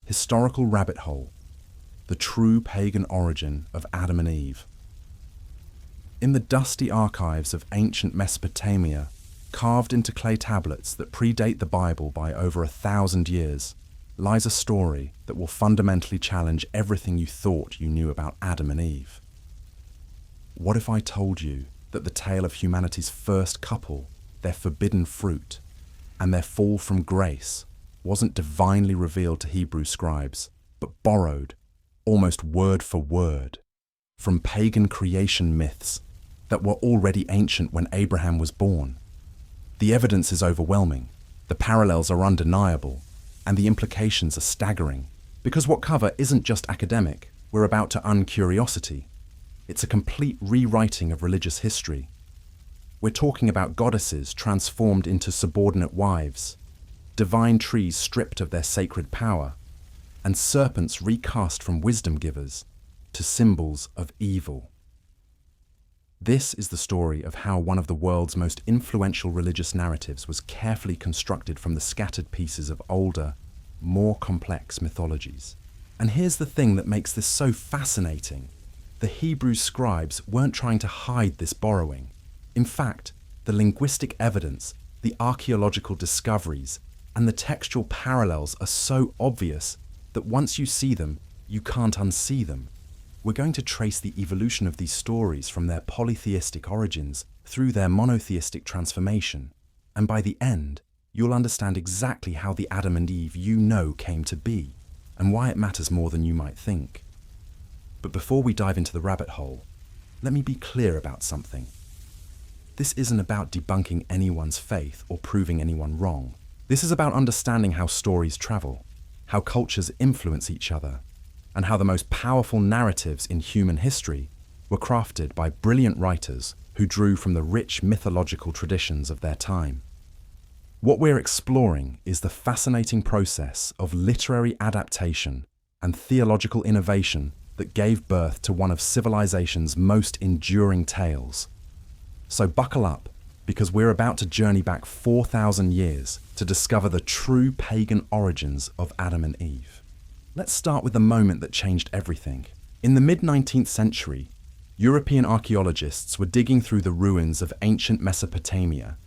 Historical rabbit hole. The true pagan origin of Adam and Eve. In the dusty archives of ancient Mesopotamia, carved into clay tablets that predate the Bible by over 1,000 years, lies a story that will fundamentally challenge everything you thought you knew about Adam and Eve. What if I told you that the tale of humanity's first couple, their forbidden fruit, and their fall from grace wasn't divinely revealed to Hebrew scribes, but borrowed, almost word for word, from pagan creation myths that were already ancient when Abraham was born? The evidence is overwhelming, the parallels are undeniable, and the implications are staggering. Because what cover isn't just academic, we're about to uncuriosity. It's a complete rewriting of religious history. We're talking about goddesses transformed into subordinate wives, divine trees stripped of their sacred power, and serpents recast from wisdom givers to symbols of evil. This is the story of how one of the world's most influential religious narratives was carefully constructed from the scattered pieces of older, more complex mythologies. And here's the thing that makes this so fascinating. The Hebrew scribes weren't trying to hide this borrowing. In fact, the linguistic evidence, the archaeological discoveries, and the textual parallels are so obvious that once you see them, you can't unsee them. We're going to trace the evolution of these stories from their polytheistic origins through their monotheistic transformation, and by the end, you'll understand exactly how the Adam and Eve you know came to be, and why it matters more than you might think. But before we dive into the rabbit hole, let me be clear about something. This isn't about debunking anyone's faith or proving anyone wrong. This is about understanding how stories travel, how cultures influence each other, and how the most powerful narratives in human history were crafted by brilliant writers who drew from the rich mythological traditions of their time. What we're exploring is the fascinating process of literary adaptation and theological innovation that gave birth to one of civilization's most enduring tales. So buckle up, because we're about to journey back 4,000 years to discover the true pagan origins of Adam and Eve. Let's start with the moment that changed everything. In the mid-19th century, European archaeologists were digging through the ruins of ancient Mesopotamia,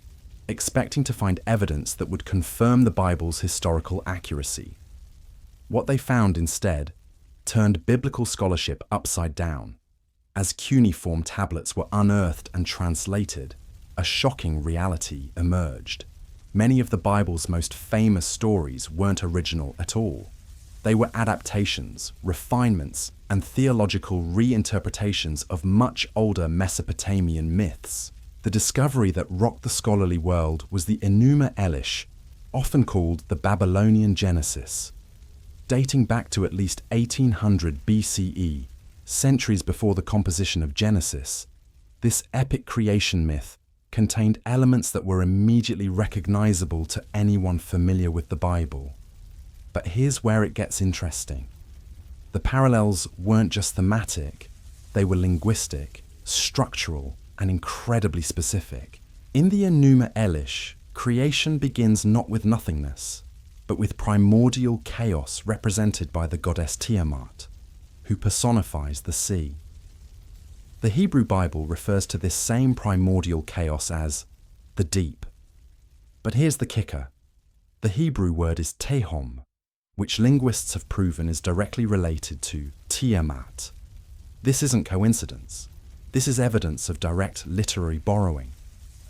expecting to find evidence that would confirm the Bible's historical accuracy. What they found instead turned biblical scholarship upside down. As cuneiform tablets were unearthed and translated, a shocking reality emerged. Many of the Bible's most famous stories weren't original at all. They were adaptations, refinements, and theological reinterpretations of much older Mesopotamian myths. The discovery that rocked the scholarly world was the Enuma Elish, often called the Babylonian Genesis. Dating back to at least 1800 BCE, centuries before the composition of Genesis, this epic creation myth contained elements that were immediately recognizable to anyone familiar with the Bible. But here's where it gets interesting. The parallels weren't just thematic, they were linguistic, structural, and incredibly specific. In the Enuma Elish, creation begins not with nothingness, but with primordial chaos represented by the goddess Tiamat, who personifies the sea. The Hebrew Bible refers to this same primordial chaos as the deep. But here's the kicker. The Hebrew word is tehom, which linguists have proven is directly related to Tiamat. This isn't coincidence. This is evidence of direct literary borrowing,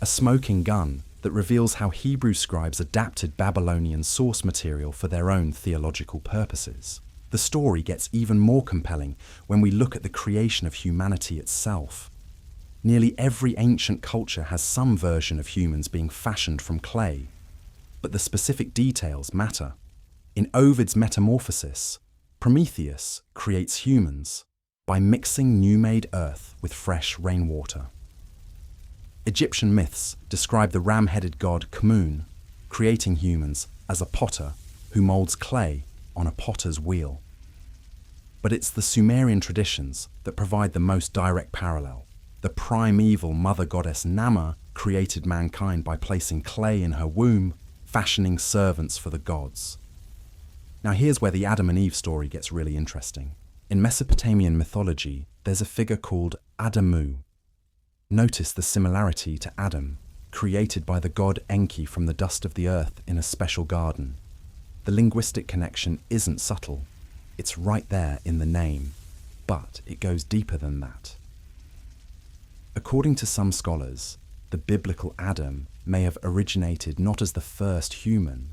a smoking gun that reveals how Hebrew scribes adapted Babylonian source material for their own theological purposes. The story gets even more compelling when we look at the creation of humanity itself. Nearly every ancient culture has some version of humans being fashioned from clay, but the specific details matter. In Ovid's Metamorphosis, Prometheus creates humans by mixing new-made earth with fresh rainwater. Egyptian myths describe the ram-headed god Kmun creating humans as a potter who molds clay on a potter's wheel. But it's the Sumerian traditions that provide the most direct parallel. The primeval mother goddess Nama created mankind by placing clay in her womb, fashioning servants for the gods. Now here's where the Adam and Eve story gets really interesting. In Mesopotamian mythology, there's a figure called Adamu. Notice the similarity to Adam, created by the god Enki from the dust of the earth in a special garden. The linguistic connection isn't subtle. It's right there in the name, but it goes deeper than that. According to some scholars, the biblical Adam may have originated not as the first human,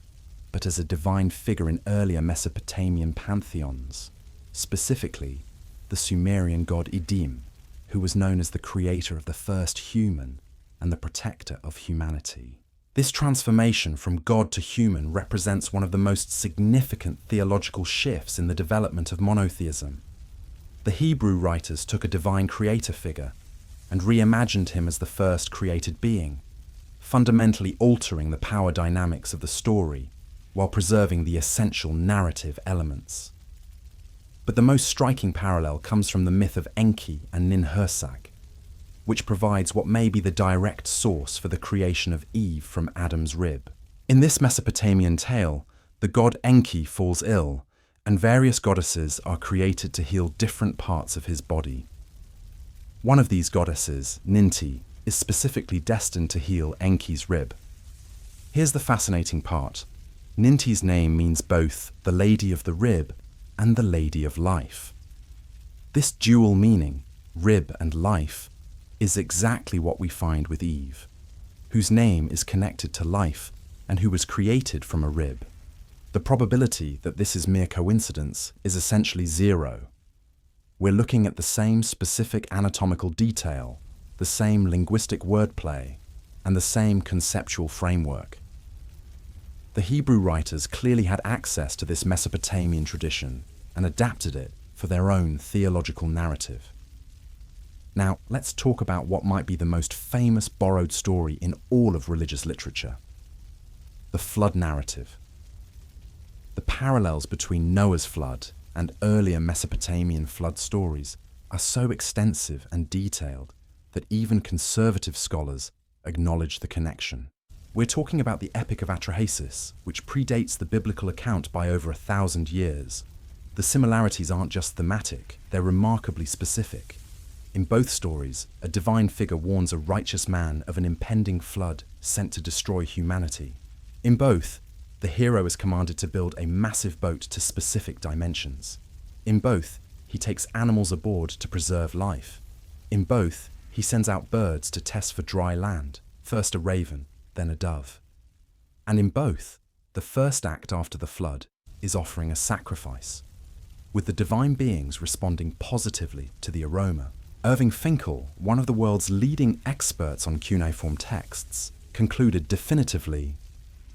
but as a divine figure in earlier Mesopotamian pantheons, specifically the Sumerian god Idim, who was known as the creator of the first human and the protector of humanity. This transformation from god to human represents one of the most significant theological shifts in the development of monotheism. The Hebrew writers took a divine creator figure and reimagined him as the first created being, fundamentally altering the power dynamics of the story while preserving the essential narrative elements. But the most striking parallel comes from the myth of Enki and Ninhursag, which provides what may be the direct source for the creation of Eve from Adam's rib. In this Mesopotamian tale, the god Enki falls ill, and various goddesses are created to heal different parts of his body. One of these goddesses, Ninti, is specifically destined to heal Enki's rib. Here's the fascinating part. Ninti's name means both the Lady of the Rib and the Lady of Life. This dual meaning, rib and life, is exactly what we find with Eve, whose name is connected to life and who was created from a rib. The probability that this is mere coincidence is essentially zero. We're looking at the same specific anatomical detail, the same linguistic wordplay, and the same conceptual framework. The Hebrew writers clearly had access to this Mesopotamian tradition and adapted it for their own theological narrative. Now, let's talk about what might be the most famous borrowed story in all of religious literature: the flood narrative. The parallels between Noah's flood and earlier Mesopotamian flood stories are so extensive and detailed that even conservative scholars acknowledge the connection. We're talking about the Epic of Atrahasis, which predates the biblical account by over 1,000 years. The similarities aren't just thematic, they're remarkably specific. In both stories, a divine figure warns a righteous man of an impending flood sent to destroy humanity. In both, the hero is commanded to build a massive boat to specific dimensions. In both, he takes animals aboard to preserve life. In both, he sends out birds to test for dry land, first a raven, then a dove. And in both, the first act after the flood is offering a sacrifice, with the divine beings responding positively to the aroma. Irving Finkel, one of the world's leading experts on cuneiform texts, concluded definitively,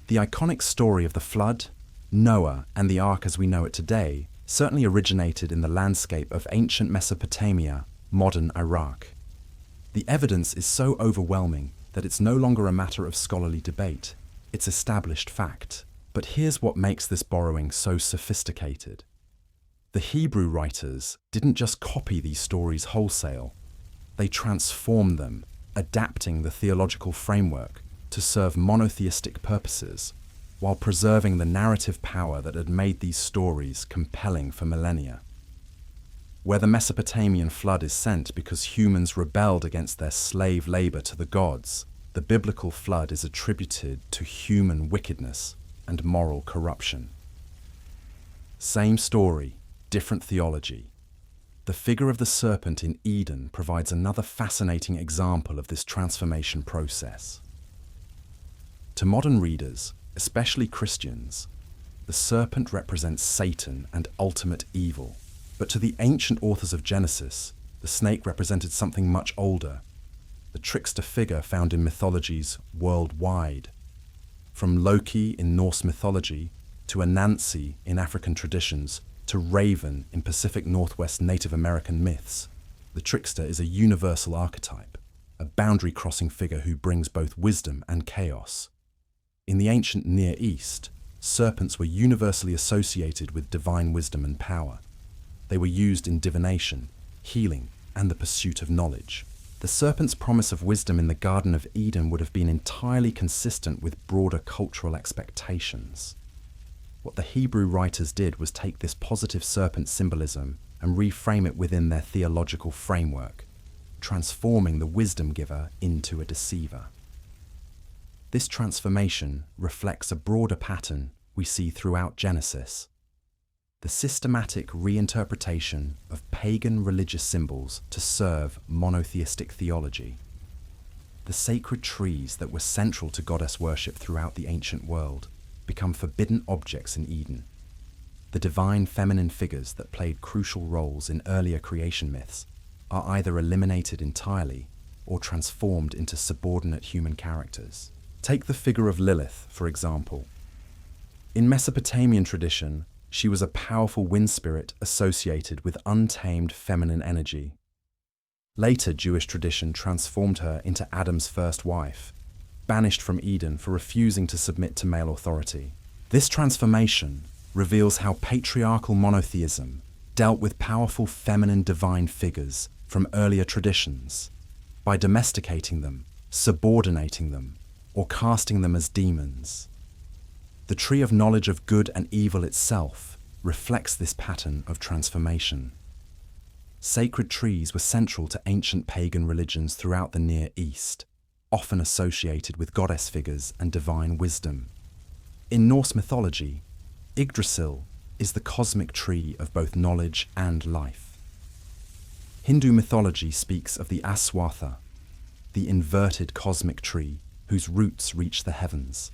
the iconic story of the flood, Noah, and the ark as we know it today certainly originated in the landscape of ancient Mesopotamia, modern Iraq. The evidence is so overwhelming that it's no longer a matter of scholarly debate, it's established fact. But here's what makes this borrowing so sophisticated. The Hebrew writers didn't just copy these stories wholesale, they transformed them, adapting the theological framework to serve monotheistic purposes, while preserving the narrative power that had made these stories compelling for millennia. Where the Mesopotamian flood is sent because humans rebelled against their slave labor to the gods, the biblical flood is attributed to human wickedness and moral corruption. Same story, different theology. The figure of the serpent in Eden provides another fascinating example of this transformation process. To modern readers, especially Christians, the serpent represents Satan and ultimate evil. But to the ancient authors of Genesis, the snake represented something much older, the trickster figure found in mythologies worldwide. From Loki in Norse mythology, to Anansi in African traditions, to Raven in Pacific Northwest Native American myths, the trickster is a universal archetype, a boundary-crossing figure who brings both wisdom and chaos. In the ancient Near East, serpents were universally associated with divine wisdom and power. They were used in divination, healing, and the pursuit of knowledge. The serpent's promise of wisdom in the Garden of Eden would have been entirely consistent with broader cultural expectations. What the Hebrew writers did was take this positive serpent symbolism and reframe it within their theological framework, transforming the wisdom giver into a deceiver. This transformation reflects a broader pattern we see throughout Genesis: the systematic reinterpretation of pagan religious symbols to serve monotheistic theology. The sacred trees that were central to goddess worship throughout the ancient world become forbidden objects in Eden. The divine feminine figures that played crucial roles in earlier creation myths are either eliminated entirely or transformed into subordinate human characters. Take the figure of Lilith, for example. In Mesopotamian tradition, she was a powerful wind spirit associated with untamed feminine energy. Later Jewish tradition transformed her into Adam's first wife, banished from Eden for refusing to submit to male authority. This transformation reveals how patriarchal monotheism dealt with powerful feminine divine figures from earlier traditions by domesticating them, subordinating them, or casting them as demons. The tree of knowledge of good and evil itself reflects this pattern of transformation. Sacred trees were central to ancient pagan religions throughout the Near East, often associated with goddess figures and divine wisdom. In Norse mythology, Yggdrasil is the cosmic tree of both knowledge and life. Hindu mythology speaks of the Aswatha, the inverted cosmic tree whose roots reach the heavens.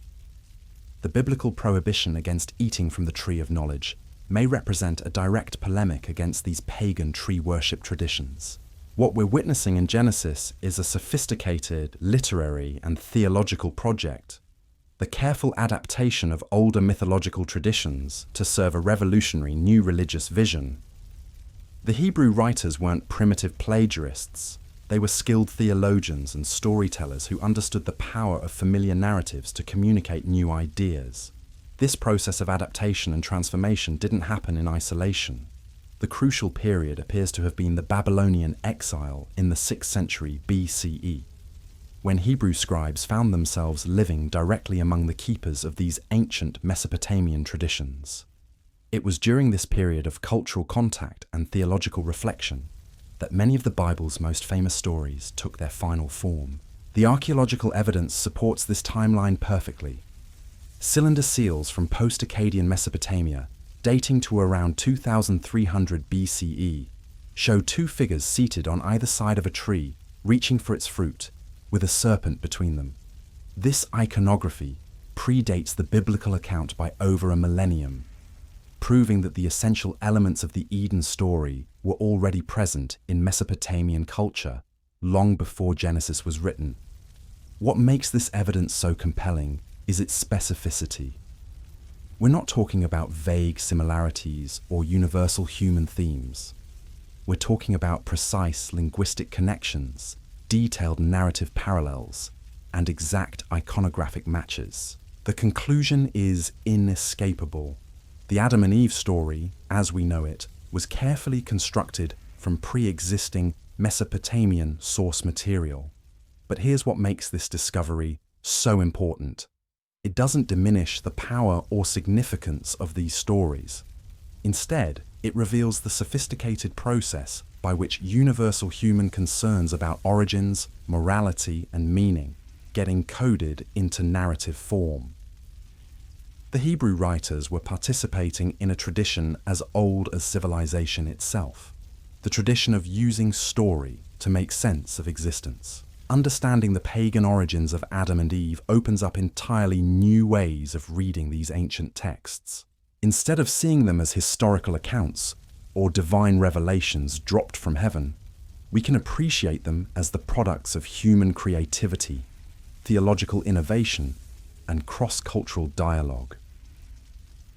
The biblical prohibition against eating from the tree of knowledge may represent a direct polemic against these pagan tree worship traditions. What we're witnessing in Genesis is a sophisticated literary and theological project, the careful adaptation of older mythological traditions to serve a revolutionary new religious vision. The Hebrew writers weren't primitive plagiarists. They were skilled theologians and storytellers who understood the power of familiar narratives to communicate new ideas. This process of adaptation and transformation didn't happen in isolation. The crucial period appears to have been the Babylonian exile in the 6th century BCE, when Hebrew scribes found themselves living directly among the keepers of these ancient Mesopotamian traditions. It was during this period of cultural contact and theological reflection that many of the Bible's most famous stories took their final form. The archaeological evidence supports this timeline perfectly. Cylinder seals from post-Akkadian Mesopotamia, dating to around 2300 BCE, show two figures seated on either side of a tree, reaching for its fruit, with a serpent between them. This iconography predates the biblical account by over a millennium, proving that the essential elements of the Eden story were already present in Mesopotamian culture long before Genesis was written. What makes this evidence so compelling is its specificity. We're not talking about vague similarities or universal human themes. We're talking about precise linguistic connections, detailed narrative parallels, and exact iconographic matches. The conclusion is inescapable. The Adam and Eve story, as we know it, was carefully constructed from pre-existing Mesopotamian source material. But here's what makes this discovery so important. It doesn't diminish the power or significance of these stories. Instead, it reveals the sophisticated process by which universal human concerns about origins, morality, and meaning get encoded into narrative form. The Hebrew writers were participating in a tradition as old as civilization itself, the tradition of using story to make sense of existence. Understanding the pagan origins of Adam and Eve opens up entirely new ways of reading these ancient texts. Instead of seeing them as historical accounts or divine revelations dropped from heaven, we can appreciate them as the products of human creativity, theological innovation, and cross-cultural dialogue.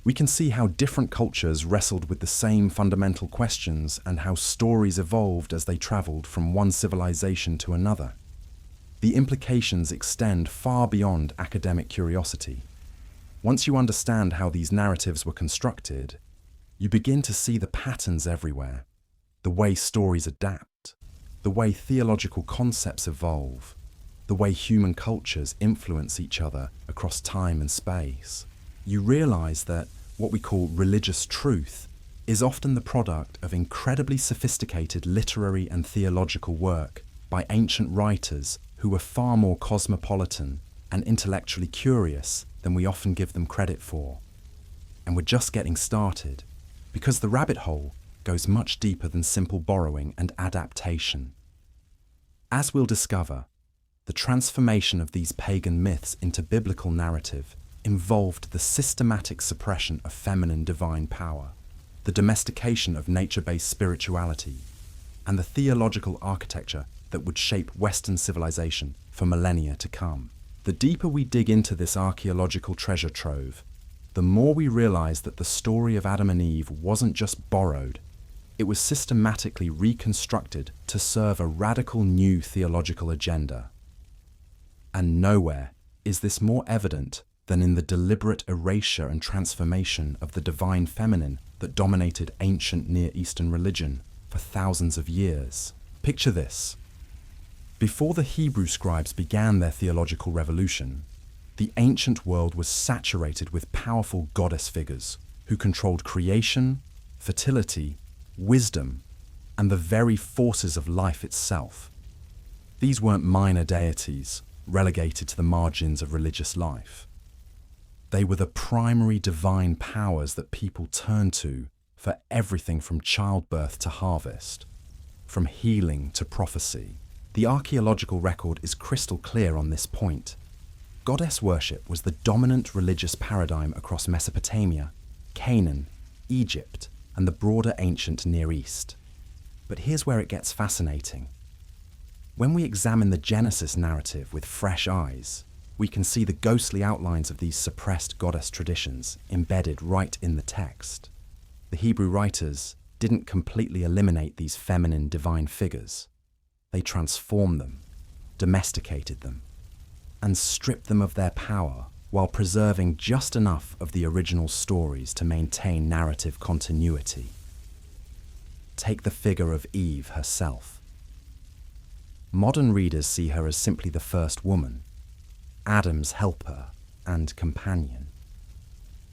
We can see how different cultures wrestled with the same fundamental questions and how stories evolved as they traveled from one civilization to another. The implications extend far beyond academic curiosity. Once you understand how these narratives were constructed, you begin to see the patterns everywhere, the way stories adapt, the way theological concepts evolve, the way human cultures influence each other across time and space. You realize that what we call religious truth, is often the product of incredibly sophisticated literary and theological work by ancient writers who were far more cosmopolitan and intellectually curious than we often give them credit for. And we're just getting started, because the rabbit hole goes much deeper than simple borrowing and adaptation. As we'll discover, the transformation of these pagan myths into biblical narrative involved the systematic suppression of feminine divine power, the domestication of nature-based spirituality, and the theological architecture that would shape Western civilization for millennia to come. The deeper we dig into this archaeological treasure trove, the more we realize that the story of Adam and Eve wasn't just borrowed, it was systematically reconstructed to serve a radical new theological agenda. And nowhere is this more evident than in the deliberate erasure and transformation of the divine feminine that dominated ancient Near Eastern religion for thousands of years. Picture this. Before the Hebrew scribes began their theological revolution, the ancient world was saturated with powerful goddess figures who controlled creation, fertility, wisdom, and the very forces of life itself. These weren't minor deities relegated to the margins of religious life. They were the primary divine powers that people turned to for everything from childbirth to harvest, from healing to prophecy. The archaeological record is crystal clear on this point. Goddess worship was the dominant religious paradigm across Mesopotamia, Canaan, Egypt, and the broader ancient Near East. But here's where it gets fascinating. When we examine the Genesis narrative with fresh eyes, we can see the ghostly outlines of these suppressed goddess traditions embedded right in the text. The Hebrew writers didn't completely eliminate these feminine divine figures. They transformed them, domesticated them, and stripped them of their power while preserving just enough of the original stories to maintain narrative continuity. Take the figure of Eve herself. Modern readers see her as simply the first woman, Adam's helper and companion.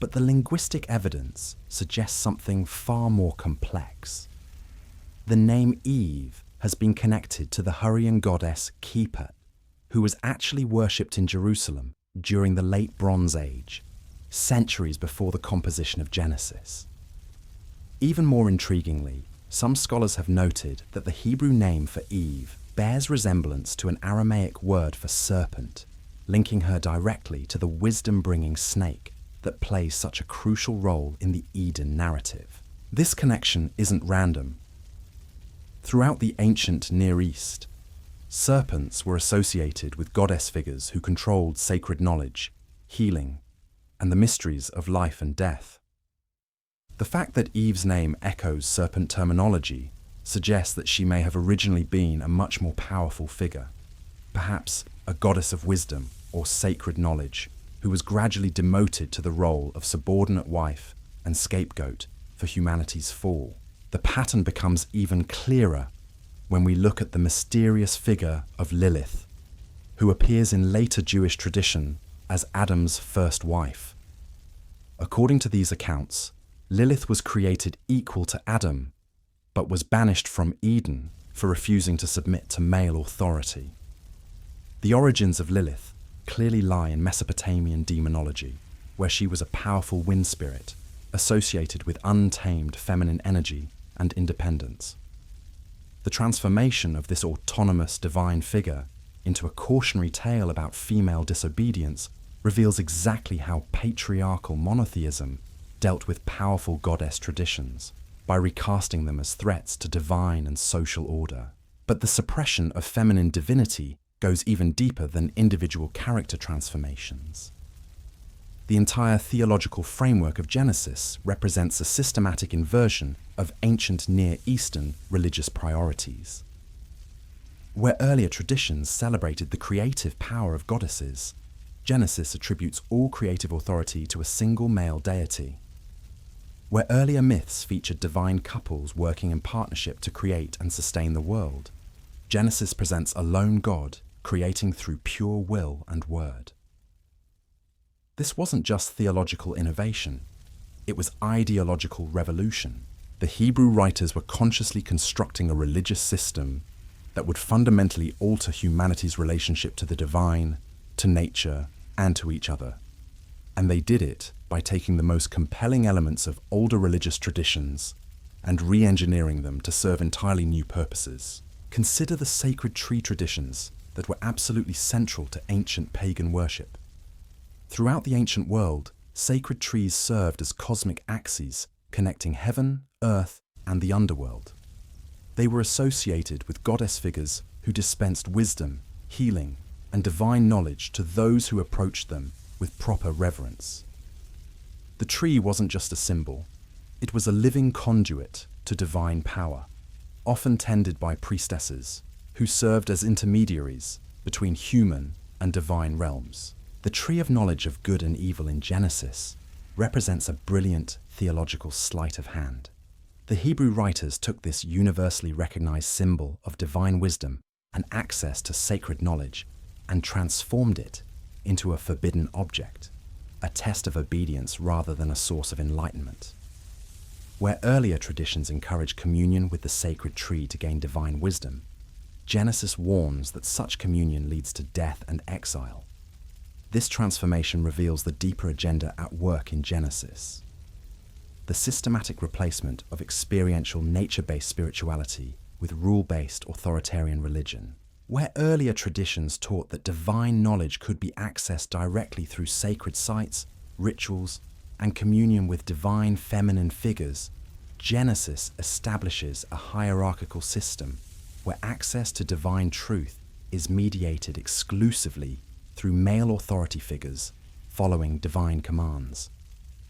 But the linguistic evidence suggests something far more complex. The name Eve has been connected to the Hurrian goddess Khepet, who was actually worshipped in Jerusalem during the Late Bronze Age, centuries before the composition of Genesis. Even more intriguingly, some scholars have noted that the Hebrew name for Eve bears resemblance to an Aramaic word for serpent, linking her directly to the wisdom-bringing snake that plays such a crucial role in the Eden narrative. This connection isn't random. Throughout the ancient Near East, serpents were associated with goddess figures who controlled sacred knowledge, healing, and the mysteries of life and death. The fact that Eve's name echoes serpent terminology suggests that she may have originally been a much more powerful figure, perhaps a goddess of wisdom or sacred knowledge, who was gradually demoted to the role of subordinate wife and scapegoat for humanity's fall. The pattern becomes even clearer when we look at the mysterious figure of Lilith, who appears in later Jewish tradition as Adam's first wife. According to these accounts, Lilith was created equal to Adam, but was banished from Eden for refusing to submit to male authority. The origins of Lilith clearly lie in Mesopotamian demonology, where she was a powerful wind spirit associated with untamed feminine energy and independence. The transformation of this autonomous divine figure into a cautionary tale about female disobedience reveals exactly how patriarchal monotheism dealt with powerful goddess traditions, by recasting them as threats to divine and social order. But the suppression of feminine divinity goes even deeper than individual character transformations. The entire theological framework of Genesis represents a systematic inversion of ancient Near Eastern religious priorities. Where earlier traditions celebrated the creative power of goddesses, Genesis attributes all creative authority to a single male deity. Where earlier myths featured divine couples working in partnership to create and sustain the world, Genesis presents a lone God creating through pure will and word. This wasn't just theological innovation. It was ideological revolution. The Hebrew writers were consciously constructing a religious system that would fundamentally alter humanity's relationship to the divine, to nature, and to each other. And they did it by taking the most compelling elements of older religious traditions and re-engineering them to serve entirely new purposes. Consider the sacred tree traditions that were absolutely central to ancient pagan worship. Throughout the ancient world, sacred trees served as cosmic axes connecting heaven, earth, and the underworld. They were associated with goddess figures who dispensed wisdom, healing, and divine knowledge to those who approached them with proper reverence. The tree wasn't just a symbol, it was a living conduit to divine power, often tended by priestesses who served as intermediaries between human and divine realms. The tree of knowledge of good and evil in Genesis represents a brilliant theological sleight of hand. The Hebrew writers took this universally recognized symbol of divine wisdom and access to sacred knowledge and transformed it into a forbidden object, a test of obedience rather than a source of enlightenment. Where earlier traditions encourage communion with the sacred tree to gain divine wisdom, Genesis warns that such communion leads to death and exile. This transformation reveals the deeper agenda at work in Genesis. The systematic replacement of experiential nature-based spirituality with rule-based authoritarian religion. Where earlier traditions taught that divine knowledge could be accessed directly through sacred sites, rituals, and communion with divine feminine figures, Genesis establishes a hierarchical system where access to divine truth is mediated exclusively through male authority figures following divine commands.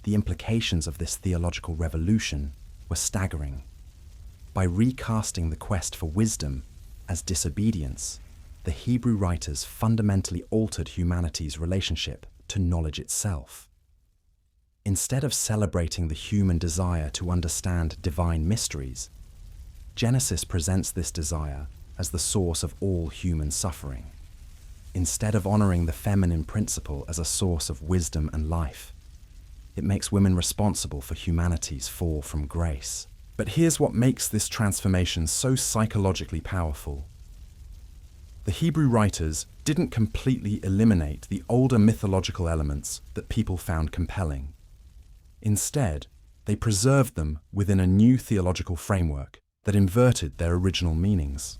The implications of this theological revolution were staggering. By recasting the quest for wisdom as disobedience, the Hebrew writers fundamentally altered humanity's relationship to knowledge itself. Instead of celebrating the human desire to understand divine mysteries, Genesis presents this desire as the source of all human suffering. Instead of honoring the feminine principle as a source of wisdom and life, it makes women responsible for humanity's fall from grace. But here's what makes this transformation so psychologically powerful. The Hebrew writers didn't completely eliminate the older mythological elements that people found compelling. Instead, they preserved them within a new theological framework that inverted their original meanings.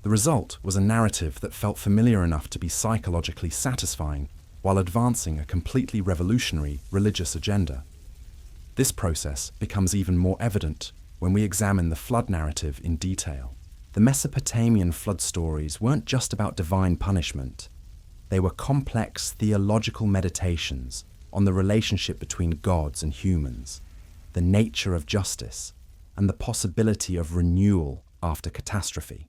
The result was a narrative that felt familiar enough to be psychologically satisfying while advancing a completely revolutionary religious agenda. This process becomes even more evident when we examine the flood narrative in detail. The Mesopotamian flood stories weren't just about divine punishment. They were complex theological meditations on the relationship between gods and humans, the nature of justice, and the possibility of renewal after catastrophe.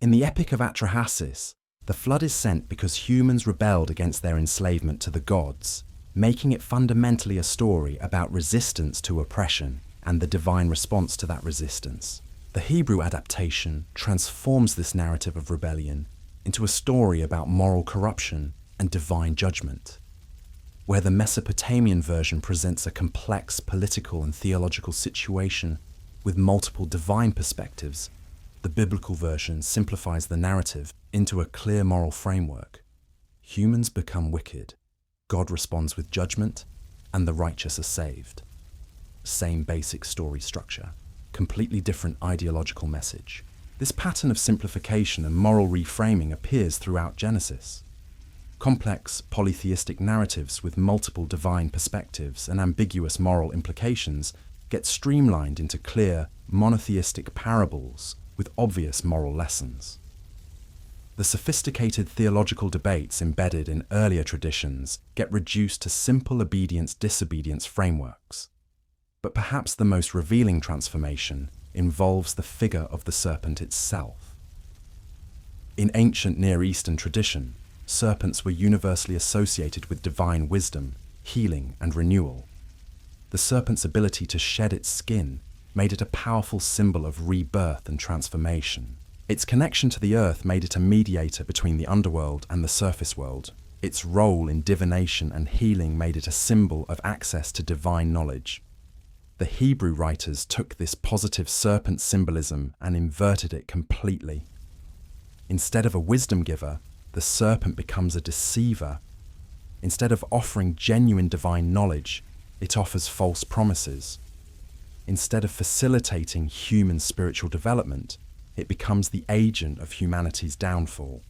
In the Epic of Atrahasis, the flood is sent because humans rebelled against their enslavement to the gods, making it fundamentally a story about resistance to oppression and the divine response to that resistance. The Hebrew adaptation transforms this narrative of rebellion into a story about moral corruption and divine judgment. Where the Mesopotamian version presents a complex political and theological situation with multiple divine perspectives, the biblical version simplifies the narrative into a clear moral framework. Humans become wicked, God responds with judgment, and the righteous are saved. Same basic story structure, completely different ideological message. This pattern of simplification and moral reframing appears throughout Genesis. Complex polytheistic narratives with multiple divine perspectives and ambiguous moral implications get streamlined into clear, monotheistic parables with obvious moral lessons. The sophisticated theological debates embedded in earlier traditions get reduced to simple obedience-disobedience frameworks. But perhaps the most revealing transformation involves the figure of the serpent itself. In ancient Near Eastern tradition, serpents were universally associated with divine wisdom, healing, and renewal. The serpent's ability to shed its skin made it a powerful symbol of rebirth and transformation. Its connection to the earth made it a mediator between the underworld and the surface world. Its role in divination and healing made it a symbol of access to divine knowledge. The Hebrew writers took this positive serpent symbolism and inverted it completely. Instead of a wisdom giver, the serpent becomes a deceiver. Instead of offering genuine divine knowledge, it offers false promises. Instead of facilitating human spiritual development, it becomes the agent of humanity's downfall.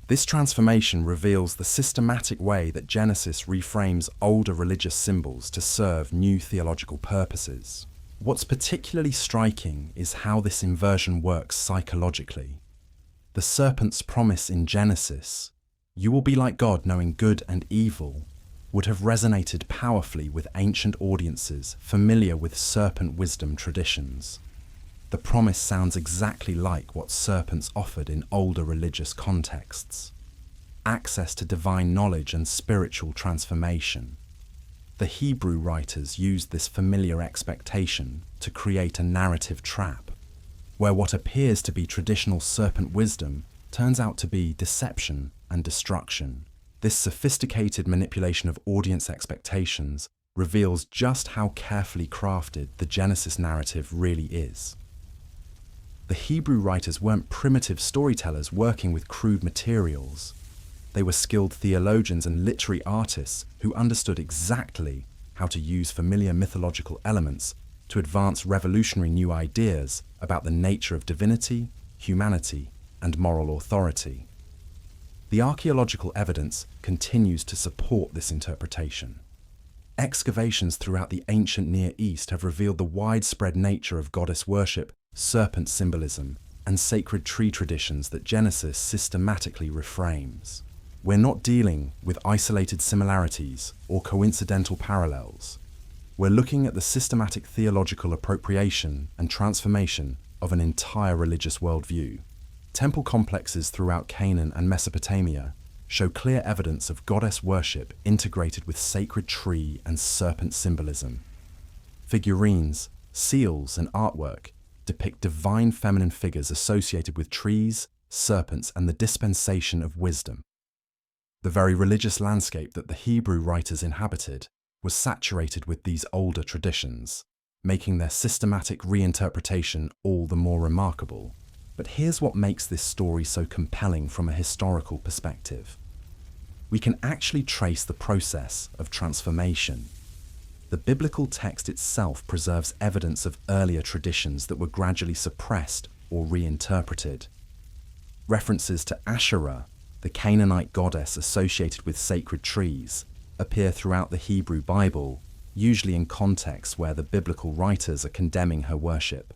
This transformation reveals the systematic way that Genesis reframes older religious symbols to serve new theological purposes. What's particularly striking is how this inversion works psychologically. The serpent's promise in Genesis, "You will be like God, knowing good and evil," would have resonated powerfully with ancient audiences familiar with serpent wisdom traditions. The promise sounds exactly like what serpents offered in older religious contexts: access to divine knowledge and spiritual transformation. The Hebrew writers used this familiar expectation to create a narrative trap, where what appears to be traditional serpent wisdom turns out to be deception and destruction. This sophisticated manipulation of audience expectations reveals just how carefully crafted the Genesis narrative really is. The Hebrew writers weren't primitive storytellers working with crude materials. They were skilled theologians and literary artists who understood exactly how to use familiar mythological elements to advance revolutionary new ideas about the nature of divinity, humanity, and moral authority. The archaeological evidence continues to support this interpretation. Excavations throughout the ancient Near East have revealed the widespread nature of goddess worship, serpent symbolism, and sacred tree traditions that Genesis systematically reframes. We're not dealing with isolated similarities or coincidental parallels. We're looking at the systematic theological appropriation and transformation of an entire religious worldview. Temple complexes throughout Canaan and Mesopotamia show clear evidence of goddess worship integrated with sacred tree and serpent symbolism. Figurines, seals, and artwork depict divine feminine figures associated with trees, serpents, and the dispensation of wisdom. The very religious landscape that the Hebrew writers inhabited was saturated with these older traditions, making their systematic reinterpretation all the more remarkable. But here's what makes this story so compelling from a historical perspective. We can actually trace the process of transformation. The biblical text itself preserves evidence of earlier traditions that were gradually suppressed or reinterpreted. References to Asherah, the Canaanite goddess associated with sacred trees, appear throughout the Hebrew Bible, usually in contexts where the biblical writers are condemning her worship.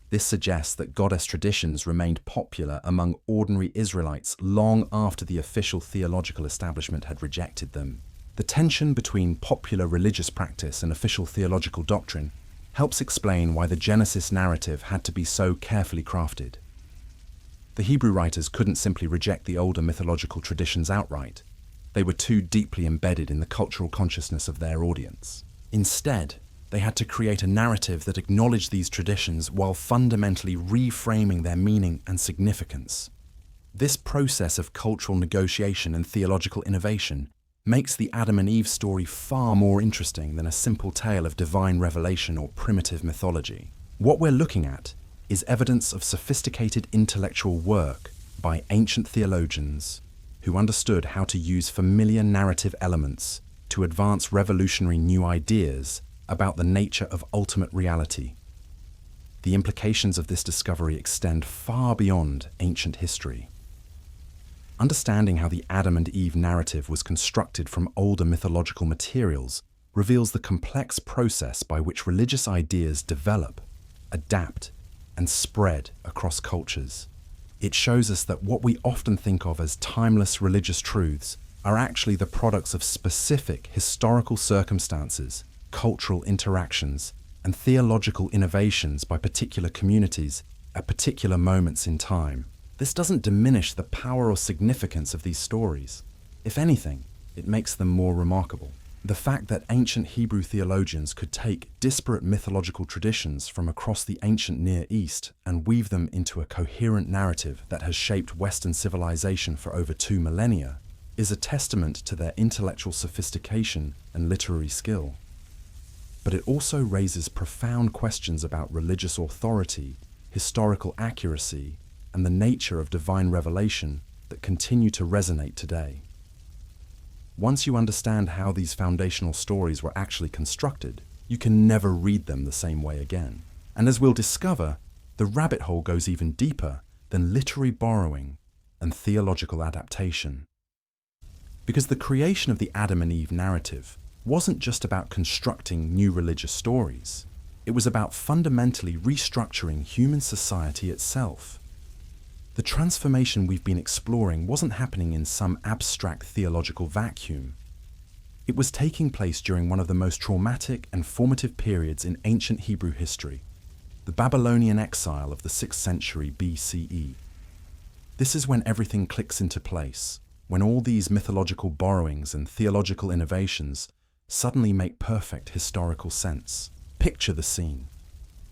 This suggests that goddess traditions remained popular among ordinary Israelites long after the official theological establishment had rejected them. The tension between popular religious practice and official theological doctrine helps explain why the Genesis narrative had to be so carefully crafted. The Hebrew writers couldn't simply reject the older mythological traditions outright. They were too deeply embedded in the cultural consciousness of their audience. Instead, they had to create a narrative that acknowledged these traditions while fundamentally reframing their meaning and significance. This process of cultural negotiation and theological innovation makes the Adam and Eve story far more interesting than a simple tale of divine revelation or primitive mythology. What we're looking at is evidence of sophisticated intellectual work by ancient theologians who understood how to use familiar narrative elements to advance revolutionary new ideas about the nature of ultimate reality. The implications of this discovery extend far beyond ancient history. Understanding how the Adam and Eve narrative was constructed from older mythological materials reveals the complex process by which religious ideas develop, adapt, and spread across cultures. It shows us that what we often think of as timeless religious truths are actually the products of specific historical circumstances, cultural interactions, and theological innovations by particular communities at particular moments in time. This doesn't diminish the power or significance of these stories. If anything, it makes them more remarkable. The fact that ancient Hebrew theologians could take disparate mythological traditions from across the ancient Near East and weave them into a coherent narrative that has shaped Western civilization for over 2 millennia is a testament to their intellectual sophistication and literary skill. But it also raises profound questions about religious authority, historical accuracy, and the nature of divine revelation that continue to resonate today. Once you understand how these foundational stories were actually constructed, you can never read them the same way again. And as we'll discover, the rabbit hole goes even deeper than literary borrowing and theological adaptation. Because the creation of the Adam and Eve narrative wasn't just about constructing new religious stories. It was about fundamentally restructuring human society itself. The transformation we've been exploring wasn't happening in some abstract theological vacuum. It was taking place during one of the most traumatic and formative periods in ancient Hebrew history, the Babylonian exile of the 6th century BCE. This is when everything clicks into place, when all these mythological borrowings and theological innovations suddenly make perfect historical sense. Picture the scene.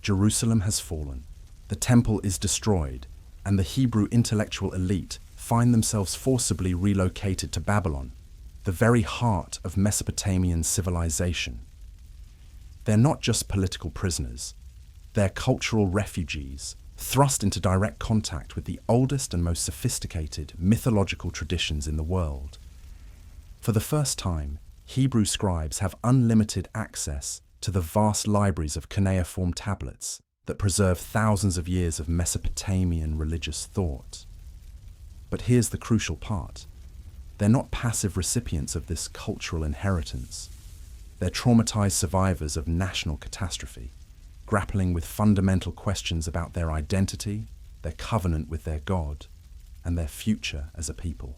Jerusalem has fallen, the temple is destroyed, and the Hebrew intellectual elite find themselves forcibly relocated to Babylon, the very heart of Mesopotamian civilization. They're not just political prisoners, they're cultural refugees, thrust into direct contact with the oldest and most sophisticated mythological traditions in the world. For the first time, Hebrew scribes have unlimited access to the vast libraries of cuneiform tablets that preserve thousands of years of Mesopotamian religious thought. But here's the crucial part. They're not passive recipients of this cultural inheritance. They're traumatized survivors of national catastrophe, grappling with fundamental questions about their identity, their covenant with their God, and their future as a people.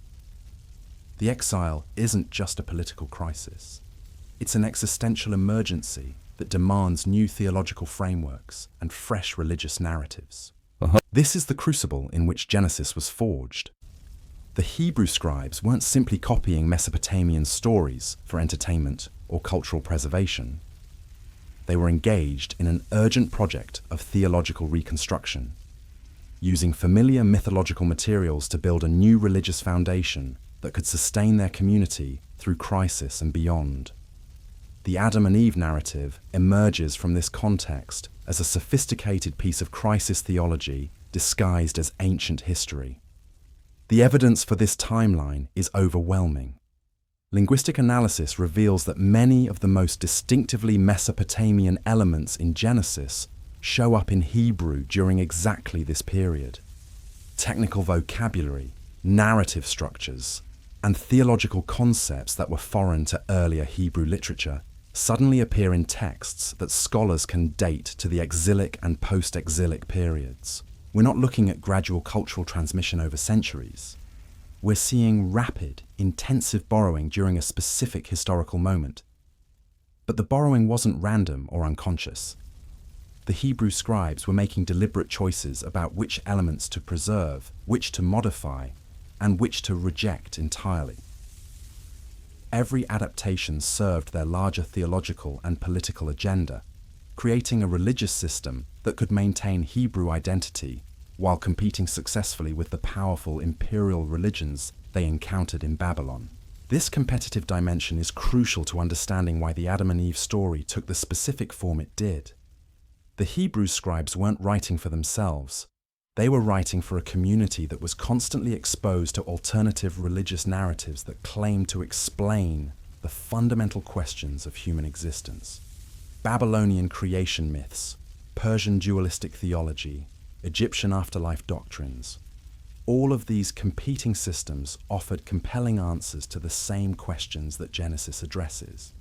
The exile isn't just a political crisis. It's an existential emergency that demands new theological frameworks and fresh religious narratives. This is the crucible in which Genesis was forged. The Hebrew scribes weren't simply copying Mesopotamian stories for entertainment or cultural preservation. They were engaged in an urgent project of theological reconstruction, using familiar mythological materials to build a new religious foundation that could sustain their community through crisis and beyond. The Adam and Eve narrative emerges from this context as a sophisticated piece of crisis theology disguised as ancient history. The evidence for this timeline is overwhelming. Linguistic analysis reveals that many of the most distinctively Mesopotamian elements in Genesis show up in Hebrew during exactly this period. Technical vocabulary, narrative structures, and theological concepts that were foreign to earlier Hebrew literature suddenly appear in texts that scholars can date to the exilic and post-exilic periods. We're not looking at gradual cultural transmission over centuries. We're seeing rapid, intensive borrowing during a specific historical moment. But the borrowing wasn't random or unconscious. The Hebrew scribes were making deliberate choices about which elements to preserve, which to modify, and which to reject entirely. Every adaptation served their larger theological and political agenda, creating a religious system that could maintain Hebrew identity while competing successfully with the powerful imperial religions they encountered in Babylon. This competitive dimension is crucial to understanding why the Adam and Eve story took the specific form it did. The Hebrew scribes weren't writing for themselves. They were writing for a community that was constantly exposed to alternative religious narratives that claimed to explain the fundamental questions of human existence. Babylonian creation myths, Persian dualistic theology, Egyptian afterlife doctrines. All of these competing systems offered compelling answers to the same questions that Genesis addresses.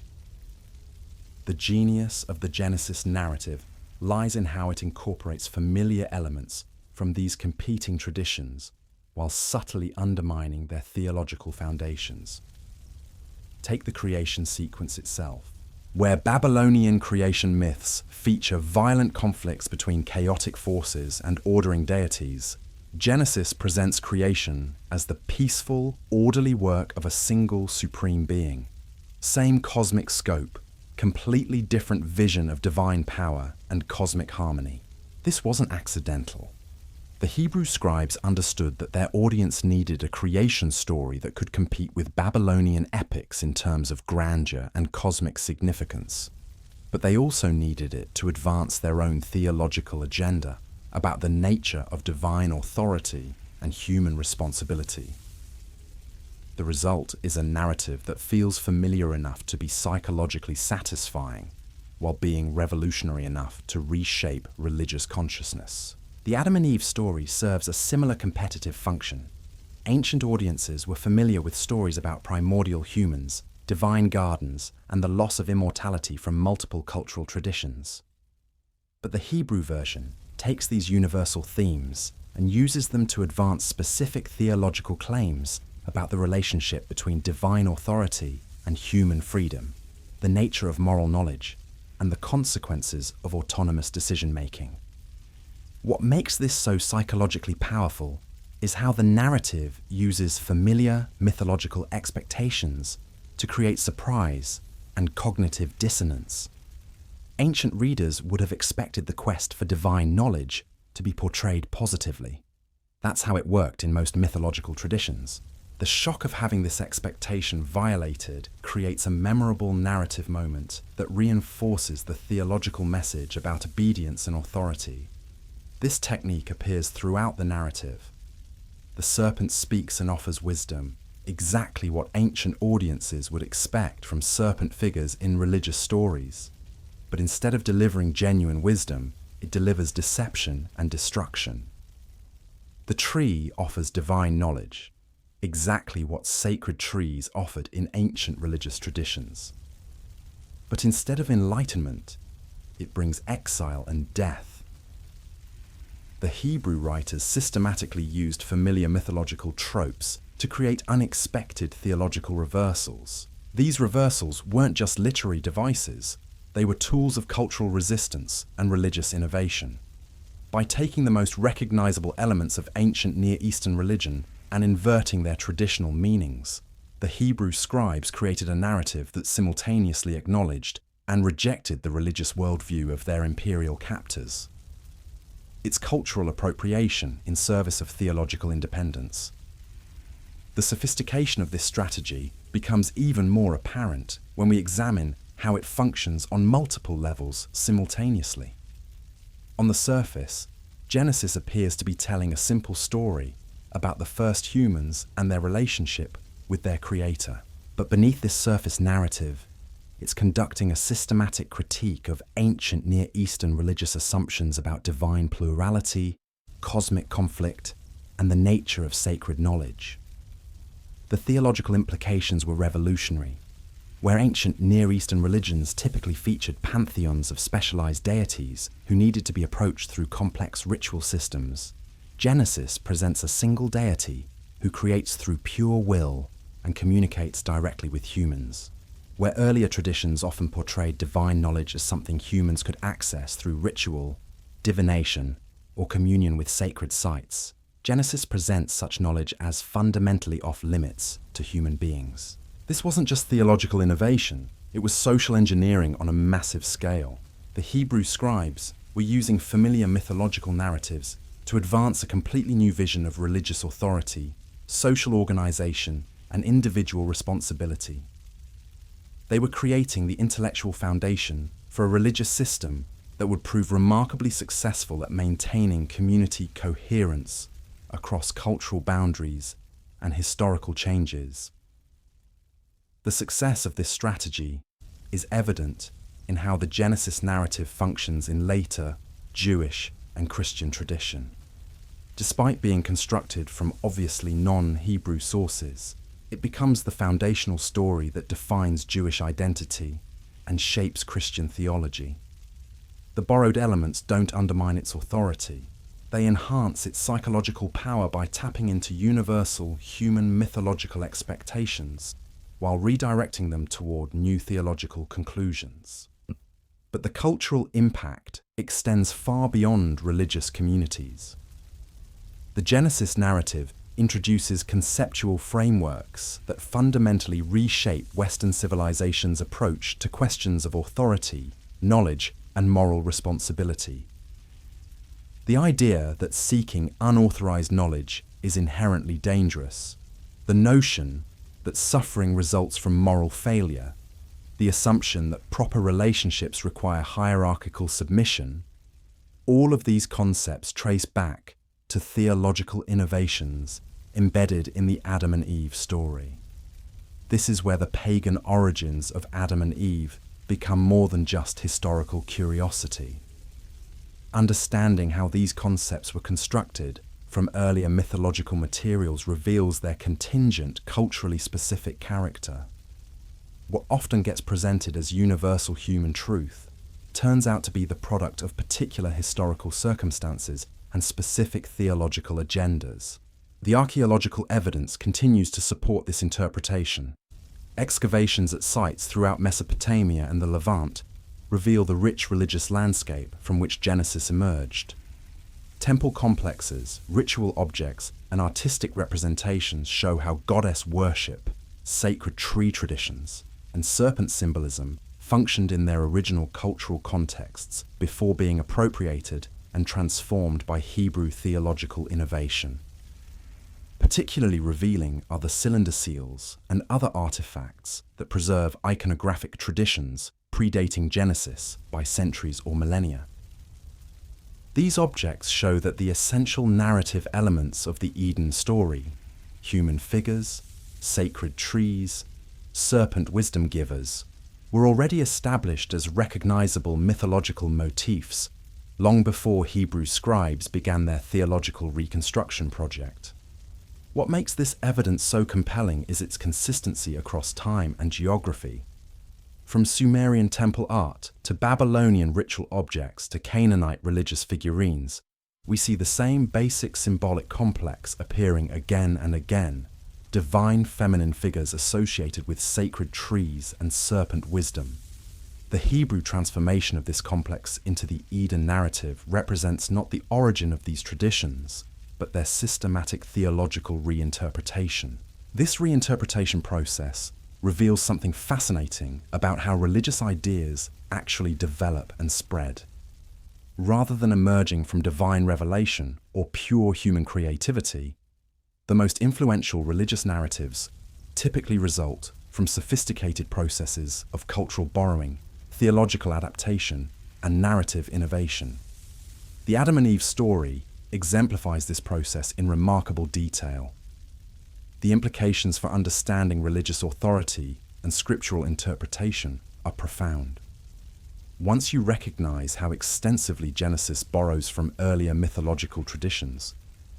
The genius of the Genesis narrative lies in how it incorporates familiar elements from these competing traditions while subtly undermining their theological foundations. Take the creation sequence itself. Where Babylonian creation myths feature violent conflicts between chaotic forces and ordering deities, Genesis presents creation as the peaceful, orderly work of a single supreme being. Same cosmic scope, completely different vision of divine power and cosmic harmony. This wasn't accidental. The Hebrew scribes understood that their audience needed a creation story that could compete with Babylonian epics in terms of grandeur and cosmic significance. But they also needed it to advance their own theological agenda about the nature of divine authority and human responsibility. The result is a narrative that feels familiar enough to be psychologically satisfying, while being revolutionary enough to reshape religious consciousness. The Adam and Eve story serves a similar competitive function. Ancient audiences were familiar with stories about primordial humans, divine gardens, and the loss of immortality from multiple cultural traditions. But the Hebrew version takes these universal themes and uses them to advance specific theological claims about the relationship between divine authority and human freedom, the nature of moral knowledge, and the consequences of autonomous decision-making. What makes this so psychologically powerful is how the narrative uses familiar mythological expectations to create surprise and cognitive dissonance. Ancient readers would have expected the quest for divine knowledge to be portrayed positively. That's how it worked in most mythological traditions. The shock of having this expectation violated creates a memorable narrative moment that reinforces the theological message about obedience and authority. This technique appears throughout the narrative. The serpent speaks and offers wisdom, exactly what ancient audiences would expect from serpent figures in religious stories. But instead of delivering genuine wisdom, it delivers deception and destruction. The tree offers divine knowledge, exactly what sacred trees offered in ancient religious traditions. But instead of enlightenment, it brings exile and death. The Hebrew writers systematically used familiar mythological tropes to create unexpected theological reversals. These reversals weren't just literary devices, they were tools of cultural resistance and religious innovation. By taking the most recognizable elements of ancient Near Eastern religion and inverting their traditional meanings, the Hebrew scribes created a narrative that simultaneously acknowledged and rejected the religious worldview of their imperial captors. It's cultural appropriation in service of theological independence. The sophistication of this strategy becomes even more apparent when we examine how it functions on multiple levels simultaneously. On the surface, Genesis appears to be telling a simple story about the first humans and their relationship with their Creator. But beneath this surface narrative, it's conducting a systematic critique of ancient Near Eastern religious assumptions about divine plurality, cosmic conflict, and the nature of sacred knowledge. The theological implications were revolutionary. Where ancient Near Eastern religions typically featured pantheons of specialized deities who needed to be approached through complex ritual systems, Genesis presents a single deity who creates through pure will and communicates directly with humans. Where earlier traditions often portrayed divine knowledge as something humans could access through ritual, divination, or communion with sacred sites, Genesis presents such knowledge as fundamentally off-limits to human beings. This wasn't just theological innovation, it was social engineering on a massive scale. The Hebrew scribes were using familiar mythological narratives to advance a completely new vision of religious authority, social organization, and individual responsibility. They were creating the intellectual foundation for a religious system that would prove remarkably successful at maintaining community coherence across cultural boundaries and historical changes. The success of this strategy is evident in how the Genesis narrative functions in later Jewish and Christian tradition. Despite being constructed from obviously non-Hebrew sources, it becomes the foundational story that defines Jewish identity and shapes Christian theology. The borrowed elements don't undermine its authority. They enhance its psychological power by tapping into universal human mythological expectations while redirecting them toward new theological conclusions. But the cultural impact extends far beyond religious communities. The Genesis narrative introduces conceptual frameworks that fundamentally reshape Western civilization's approach to questions of authority, knowledge, and moral responsibility. The idea that seeking unauthorized knowledge is inherently dangerous, the notion that suffering results from moral failure, the assumption that proper relationships require hierarchical submission, all of these concepts trace back to theological innovations embedded in the Adam and Eve story. This is where the pagan origins of Adam and Eve become more than just historical curiosity. Understanding how these concepts were constructed from earlier mythological materials reveals their contingent, culturally specific character. What often gets presented as universal human truth turns out to be the product of particular historical circumstances and specific theological agendas. The archaeological evidence continues to support this interpretation. Excavations at sites throughout Mesopotamia and the Levant reveal the rich religious landscape from which Genesis emerged. Temple complexes, ritual objects, and artistic representations show how goddess worship, sacred tree traditions, and serpent symbolism functioned in their original cultural contexts before being appropriated and transformed by Hebrew theological innovation. Particularly revealing are the cylinder seals and other artifacts that preserve iconographic traditions predating Genesis by centuries or millennia. These objects show that the essential narrative elements of the Eden story, human figures, sacred trees, serpent wisdom givers, were already established as recognizable mythological motifs long before Hebrew scribes began their theological reconstruction project. What makes this evidence so compelling is its consistency across time and geography. From Sumerian temple art to Babylonian ritual objects to Canaanite religious figurines, we see the same basic symbolic complex appearing again and again: divine feminine figures associated with sacred trees and serpent wisdom. The Hebrew transformation of this complex into the Eden narrative represents not the origin of these traditions, but their systematic theological reinterpretation. This reinterpretation process reveals something fascinating about how religious ideas actually develop and spread. Rather than emerging from divine revelation or pure human creativity, the most influential religious narratives typically result from sophisticated processes of cultural borrowing, theological adaptation, and narrative innovation. The Adam and Eve story exemplifies this process in remarkable detail. The implications for understanding religious authority and scriptural interpretation are profound. Once you recognize how extensively Genesis borrows from earlier mythological traditions,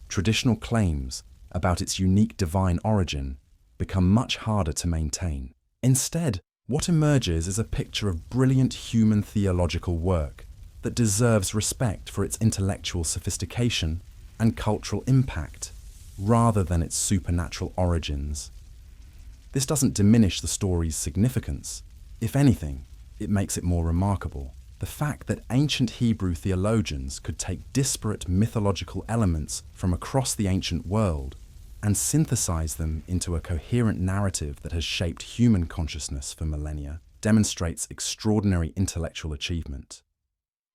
traditional claims about its unique divine origin become much harder to maintain. Instead, what emerges is a picture of brilliant human theological work that deserves respect for its intellectual sophistication and cultural impact, rather than its supernatural origins. This doesn't diminish the story's significance. If anything, it makes it more remarkable. The fact that ancient Hebrew theologians could take disparate mythological elements from across the ancient world and synthesize them into a coherent narrative that has shaped human consciousness for millennia demonstrates extraordinary intellectual achievement.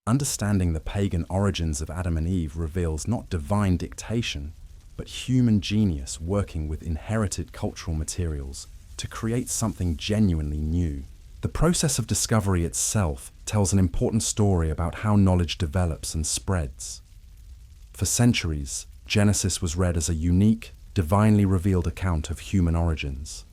Understanding the pagan origins of Adam and Eve reveals not divine dictation, but human genius working with inherited cultural materials to create something genuinely new. The process of discovery itself tells an important story about how knowledge develops and spreads. For centuries, Genesis was read as a unique, divinely revealed account of human origins.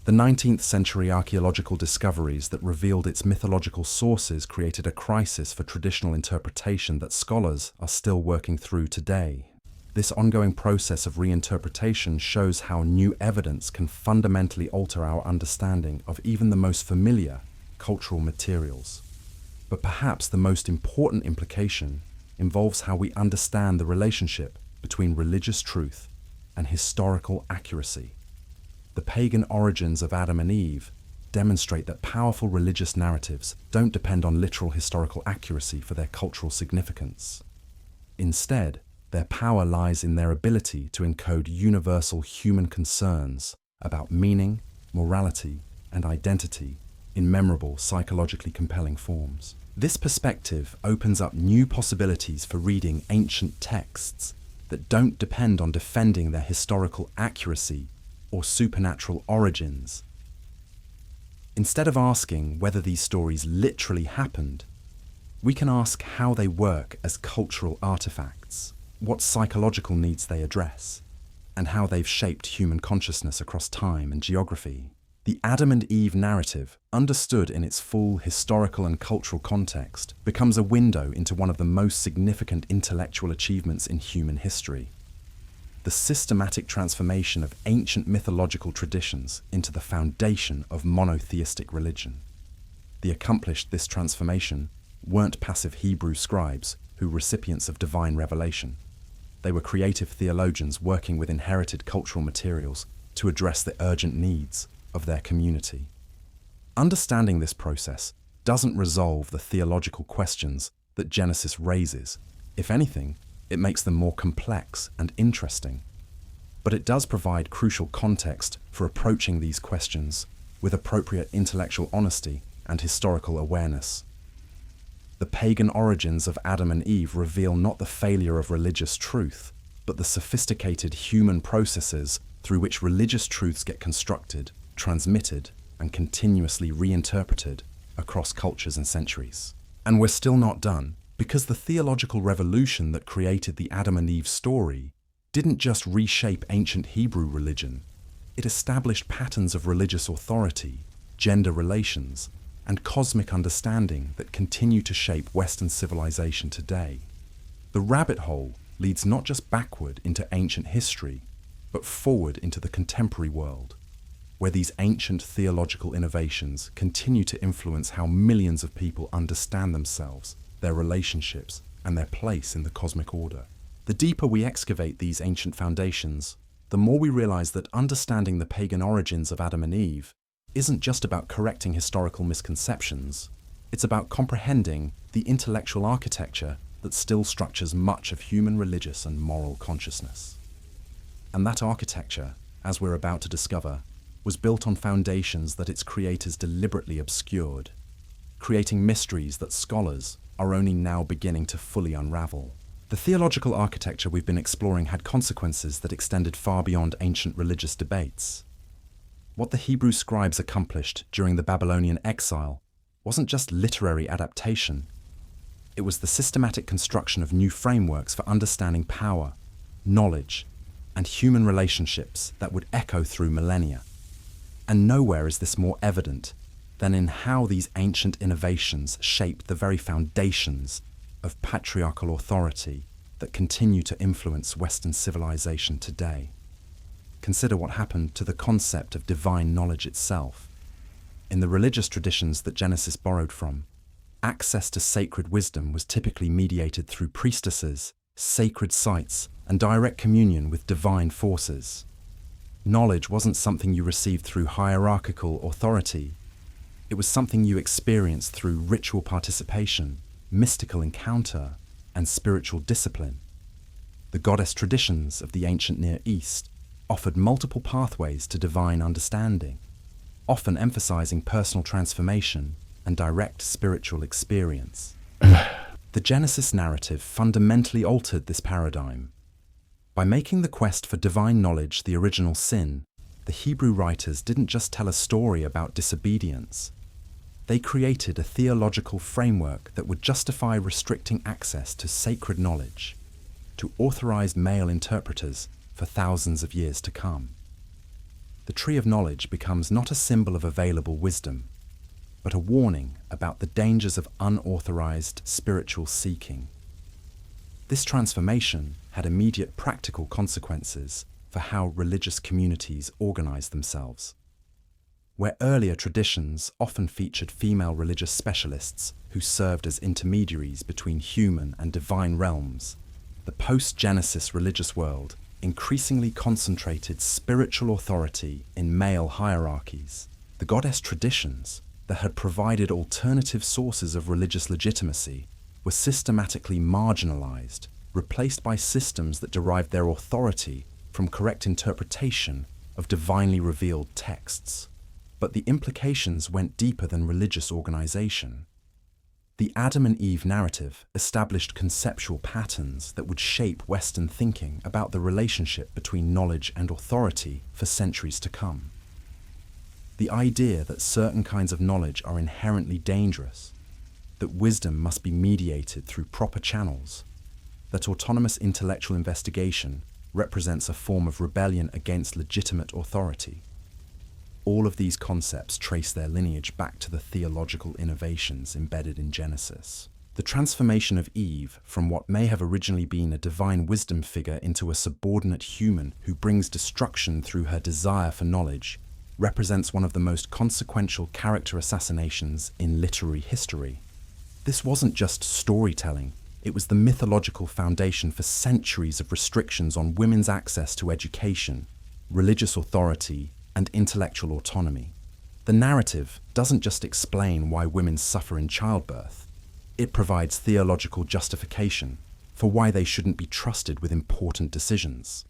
The 19th century archaeological discoveries that revealed its mythological sources created a crisis for traditional interpretation that scholars are still working through today. This ongoing process of reinterpretation shows how new evidence can fundamentally alter our understanding of even the most familiar cultural materials. But perhaps the most important implication involves how we understand the relationship between religious truth and historical accuracy. The pagan origins of Adam and Eve demonstrate that powerful religious narratives don't depend on literal historical accuracy for their cultural significance. Instead, their power lies in their ability to encode universal human concerns about meaning, morality, and identity in memorable, psychologically compelling forms. This perspective opens up new possibilities for reading ancient texts that don't depend on defending their historical accuracy or supernatural origins. Instead of asking whether these stories literally happened, we can ask how they work as cultural artifacts, what psychological needs they address, and how they've shaped human consciousness across time and geography. The Adam and Eve narrative, understood in its full historical and cultural context, becomes a window into one of the most significant intellectual achievements in human history: the systematic transformation of ancient mythological traditions into the foundation of monotheistic religion. The accomplished this transformation weren't passive Hebrew scribes who were recipients of divine revelation. They were creative theologians working with inherited cultural materials to address the urgent needs of their community. Understanding this process doesn't resolve the theological questions that Genesis raises. If anything, it makes them more complex and interesting. But it does provide crucial context for approaching these questions with appropriate intellectual honesty and historical awareness. The pagan origins of Adam and Eve reveal not the failure of religious truth, but the sophisticated human processes through which religious truths get constructed, transmitted, and continuously reinterpreted across cultures and centuries. And we're still not done, because the theological revolution that created the Adam and Eve story didn't just reshape ancient Hebrew religion, it established patterns of religious authority, gender relations, and cosmic understanding that continue to shape Western civilization today. The rabbit hole leads not just backward into ancient history, but forward into the contemporary world, where these ancient theological innovations continue to influence how millions of people understand themselves, their relationships, and their place in the cosmic order. The deeper we excavate these ancient foundations, the more we realize that understanding the pagan origins of Adam and Eve isn't just about correcting historical misconceptions, it's about comprehending the intellectual architecture that still structures much of human religious and moral consciousness. And that architecture, as we're about to discover, was built on foundations that its creators deliberately obscured, creating mysteries that scholars are only now beginning to fully unravel. The theological architecture we've been exploring had consequences that extended far beyond ancient religious debates. What the Hebrew scribes accomplished during the Babylonian exile wasn't just literary adaptation. It was the systematic construction of new frameworks for understanding power, knowledge, and human relationships that would echo through millennia. And nowhere is this more evident than in how these ancient innovations shaped the very foundations of patriarchal authority that continue to influence Western civilization today. Consider what happened to the concept of divine knowledge itself. In the religious traditions that Genesis borrowed from, access to sacred wisdom was typically mediated through priestesses, sacred sites, and direct communion with divine forces. Knowledge wasn't something you received through hierarchical authority. It was something you experienced through ritual participation, mystical encounter, and spiritual discipline. The goddess traditions of the ancient Near East offered multiple pathways to divine understanding, often emphasizing personal transformation and direct spiritual experience. The Genesis narrative fundamentally altered this paradigm. By making the quest for divine knowledge the original sin, the Hebrew writers didn't just tell a story about disobedience. They created a theological framework that would justify restricting access to sacred knowledge to authorized male interpreters for thousands of years to come. The tree of knowledge becomes not a symbol of available wisdom, but a warning about the dangers of unauthorized spiritual seeking. This transformation had immediate practical consequences for how religious communities organized themselves. Where earlier traditions often featured female religious specialists who served as intermediaries between human and divine realms, the post-Genesis religious world increasingly concentrated spiritual authority in male hierarchies. The goddess traditions that had provided alternative sources of religious legitimacy were systematically marginalized, replaced by systems that derived their authority from correct interpretation of divinely revealed texts. But the implications went deeper than religious organization. The Adam and Eve narrative established conceptual patterns that would shape Western thinking about the relationship between knowledge and authority for centuries to come. The idea that certain kinds of knowledge are inherently dangerous, that wisdom must be mediated through proper channels, that autonomous intellectual investigation represents a form of rebellion against legitimate authority. All of these concepts trace their lineage back to the theological innovations embedded in Genesis. The transformation of Eve from what may have originally been a divine wisdom figure into a subordinate human who brings destruction through her desire for knowledge represents one of the most consequential character assassinations in literary history. This wasn't just storytelling, it was the mythological foundation for centuries of restrictions on women's access to education, religious authority, and intellectual autonomy. The narrative doesn't just explain why women suffer in childbirth, it provides theological justification for why they shouldn't be trusted with important decisions.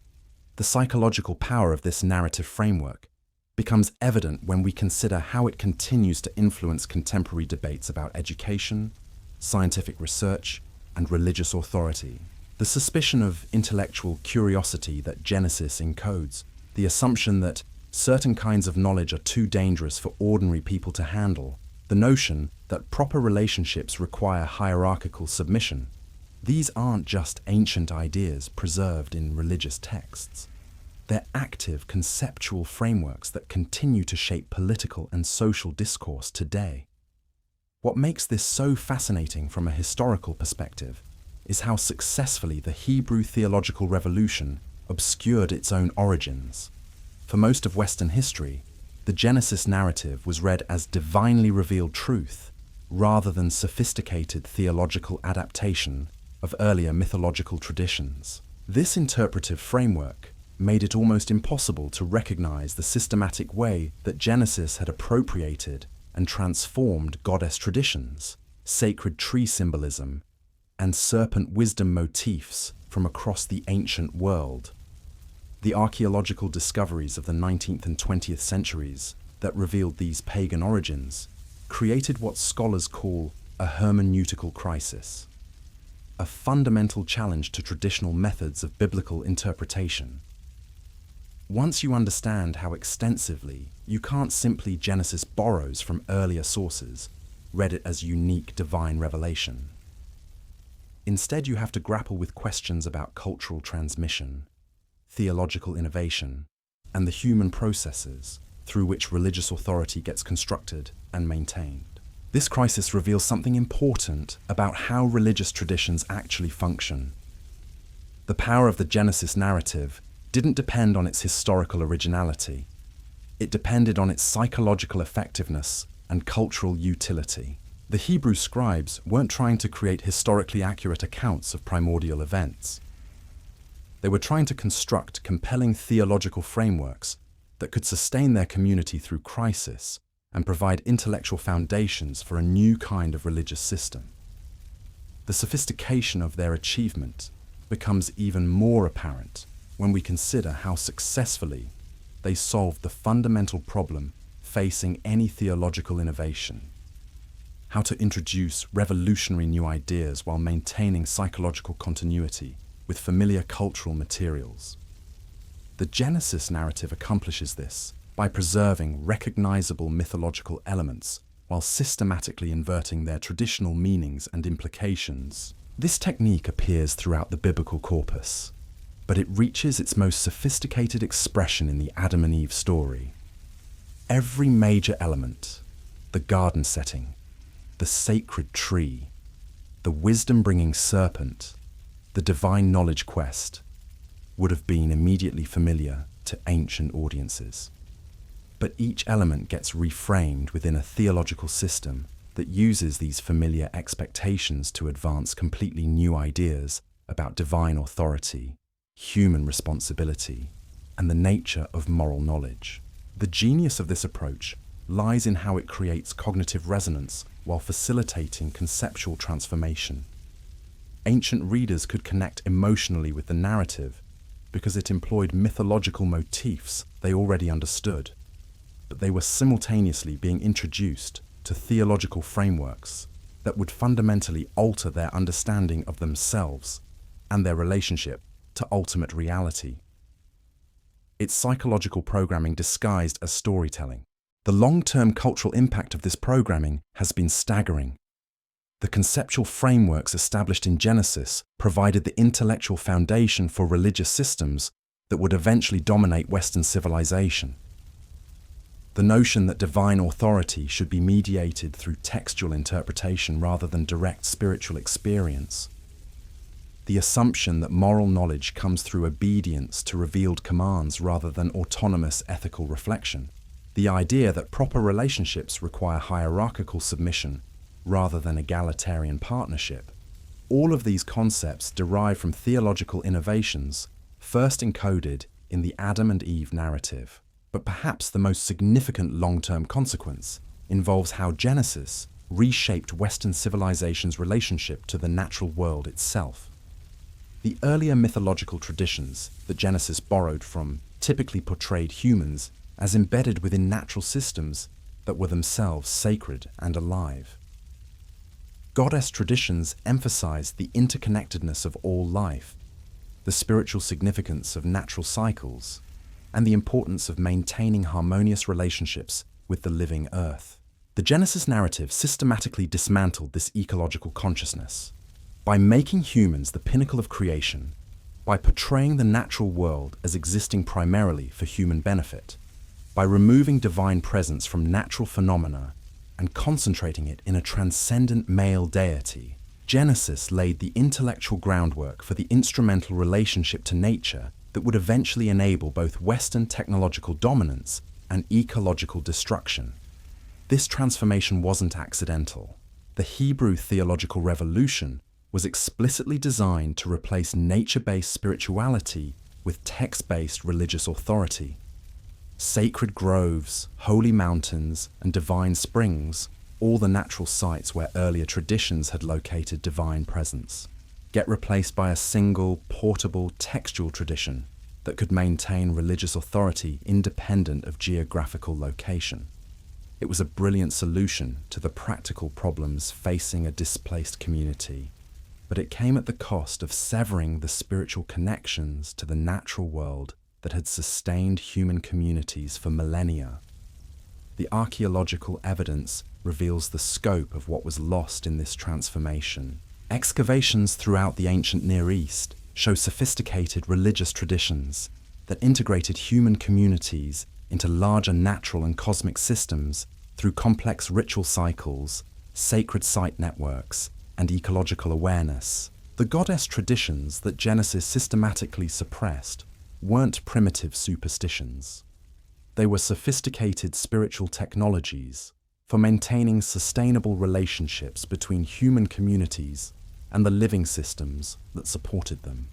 The psychological power of this narrative framework becomes evident when we consider how it continues to influence contemporary debates about education, scientific research, and religious authority. The suspicion of intellectual curiosity that Genesis encodes, the assumption that certain kinds of knowledge are too dangerous for ordinary people to handle, the notion that proper relationships require hierarchical submission, these aren't just ancient ideas preserved in religious texts. They're active conceptual frameworks that continue to shape political and social discourse today. What makes this so fascinating from a historical perspective is how successfully the Hebrew theological revolution obscured its own origins. For most of Western history, the Genesis narrative was read as divinely revealed truth, rather than sophisticated theological adaptation of earlier mythological traditions. This interpretive framework made it almost impossible to recognize the systematic way that Genesis had appropriated and transformed goddess traditions, sacred tree symbolism, and serpent wisdom motifs from across the ancient world. The archaeological discoveries of the 19th and 20th centuries that revealed these pagan origins created what scholars call a hermeneutical crisis, a fundamental challenge to traditional methods of biblical interpretation. Once you understand how extensively, you can't simply Genesis borrows from earlier sources, read it as unique divine revelation. Instead, you have to grapple with questions about cultural transmission, theological innovation, and the human processes through which religious authority gets constructed and maintained. This crisis reveals something important about how religious traditions actually function. The power of the Genesis narrative didn't depend on its historical originality. It depended on its psychological effectiveness and cultural utility. The Hebrew scribes weren't trying to create historically accurate accounts of primordial events. They were trying to construct compelling theological frameworks that could sustain their community through crisis and provide intellectual foundations for a new kind of religious system. The sophistication of their achievement becomes even more apparent when we consider how successfully they solved the fundamental problem facing any theological innovation: how to introduce revolutionary new ideas while maintaining psychological continuity with familiar cultural materials. The Genesis narrative accomplishes this by preserving recognizable mythological elements while systematically inverting their traditional meanings and implications. This technique appears throughout the biblical corpus, but it reaches its most sophisticated expression in the Adam and Eve story. Every major element, the garden setting, the sacred tree, the wisdom-bringing serpent, the divine knowledge quest, would have been immediately familiar to ancient audiences. But each element gets reframed within a theological system that uses these familiar expectations to advance completely new ideas about divine authority, human responsibility, and the nature of moral knowledge. The genius of this approach lies in how it creates cognitive resonance while facilitating conceptual transformation. Ancient readers could connect emotionally with the narrative because it employed mythological motifs they already understood, but they were simultaneously being introduced to theological frameworks that would fundamentally alter their understanding of themselves and their relationship to ultimate reality. It's psychological programming disguised as storytelling. The long-term cultural impact of this programming has been staggering. The conceptual frameworks established in Genesis provided the intellectual foundation for religious systems that would eventually dominate Western civilization. The notion that divine authority should be mediated through textual interpretation rather than direct spiritual experience. The assumption that moral knowledge comes through obedience to revealed commands rather than autonomous ethical reflection. The idea that proper relationships require hierarchical submission rather than egalitarian partnership. All of these concepts derive from theological innovations first encoded in the Adam and Eve narrative. But perhaps the most significant long-term consequence involves how Genesis reshaped Western civilization's relationship to the natural world itself. The earlier mythological traditions that Genesis borrowed from typically portrayed humans as embedded within natural systems that were themselves sacred and alive. Goddess traditions emphasized the interconnectedness of all life, the spiritual significance of natural cycles, and the importance of maintaining harmonious relationships with the living earth. The Genesis narrative systematically dismantled this ecological consciousness. By making humans the pinnacle of creation, by portraying the natural world as existing primarily for human benefit, by removing divine presence from natural phenomena and concentrating it in a transcendent male deity, Genesis laid the intellectual groundwork for the instrumental relationship to nature that would eventually enable both Western technological dominance and ecological destruction. This transformation wasn't accidental. The Hebrew theological revolution was explicitly designed to replace nature-based spirituality with text-based religious authority. Sacred groves, holy mountains, and divine springs, all the natural sites where earlier traditions had located divine presence, get replaced by a single, portable, textual tradition that could maintain religious authority independent of geographical location. It was a brilliant solution to the practical problems facing a displaced community, but it came at the cost of severing the spiritual connections to the natural world that had sustained human communities for millennia. The archaeological evidence reveals the scope of what was lost in this transformation. Excavations throughout the ancient Near East show sophisticated religious traditions that integrated human communities into larger natural and cosmic systems through complex ritual cycles, sacred site networks, and ecological awareness. The goddess traditions that Genesis systematically suppressed weren't primitive superstitions. They were sophisticated spiritual technologies for maintaining sustainable relationships between human communities and the living systems that supported them.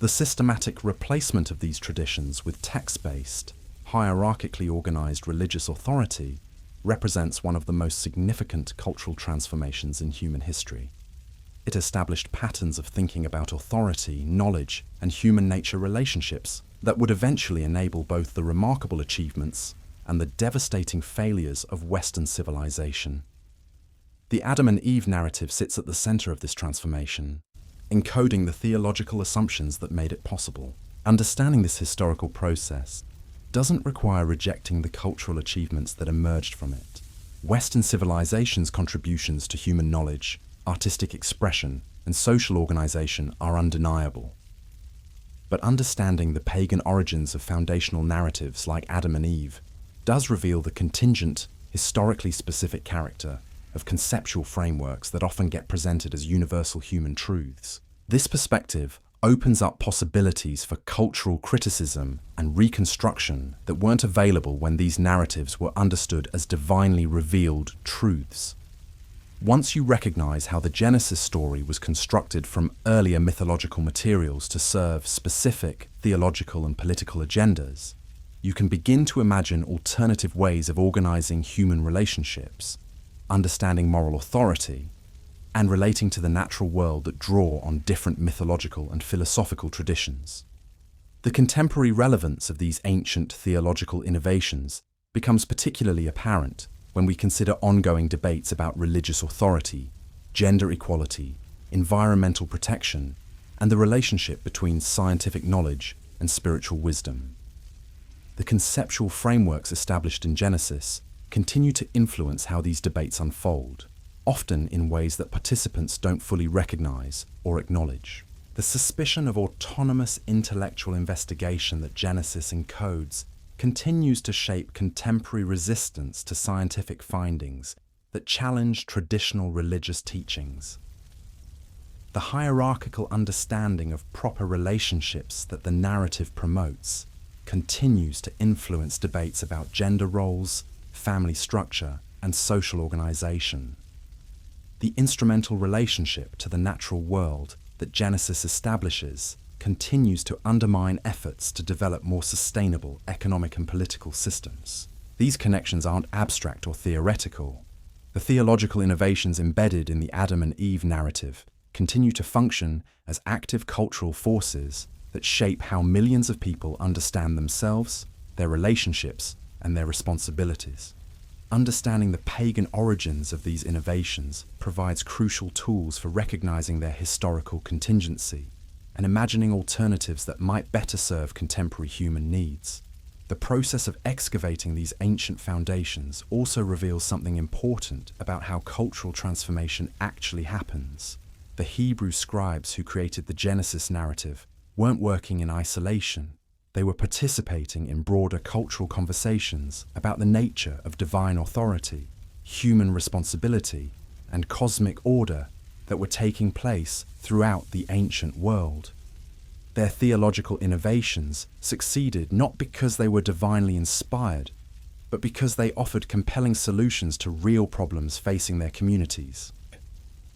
The systematic replacement of these traditions with text-based, hierarchically organized religious authority represents one of the most significant cultural transformations in human history. It established patterns of thinking about authority, knowledge, and human nature relationships that would eventually enable both the remarkable achievements and the devastating failures of Western civilization. The Adam and Eve narrative sits at the center of this transformation, encoding the theological assumptions that made it possible. Understanding this historical process doesn't require rejecting the cultural achievements that emerged from it. Western civilization's contributions to human knowledge, artistic expression, and social organization are undeniable. But understanding the pagan origins of foundational narratives like Adam and Eve does reveal the contingent, historically specific character of conceptual frameworks that often get presented as universal human truths. This perspective opens up possibilities for cultural criticism and reconstruction that weren't available when these narratives were understood as divinely revealed truths. Once you recognize how the Genesis story was constructed from earlier mythological materials to serve specific theological and political agendas, you can begin to imagine alternative ways of organizing human relationships, understanding moral authority, and relating to the natural world that draw on different mythological and philosophical traditions. The contemporary relevance of these ancient theological innovations becomes particularly apparent when we consider ongoing debates about religious authority, gender equality, environmental protection, and the relationship between scientific knowledge and spiritual wisdom. The conceptual frameworks established in Genesis continue to influence how these debates unfold, often in ways that participants don't fully recognize or acknowledge. The suspicion of autonomous intellectual investigation that Genesis encodes continues to shape contemporary resistance to scientific findings that challenge traditional religious teachings. The hierarchical understanding of proper relationships that the narrative promotes continues to influence debates about gender roles, family structure, and social organization. The instrumental relationship to the natural world that Genesis establishes continues to undermine efforts to develop more sustainable economic and political systems. These connections aren't abstract or theoretical. The theological innovations embedded in the Adam and Eve narrative continue to function as active cultural forces that shape how millions of people understand themselves, their relationships, and their responsibilities. Understanding the pagan origins of these innovations provides crucial tools for recognizing their historical contingency and imagining alternatives that might better serve contemporary human needs. The process of excavating these ancient foundations also reveals something important about how cultural transformation actually happens. The Hebrew scribes who created the Genesis narrative weren't working in isolation. They were participating in broader cultural conversations about the nature of divine authority, human responsibility, and cosmic order that were taking place throughout the ancient world. Their theological innovations succeeded not because they were divinely inspired, but because they offered compelling solutions to real problems facing their communities.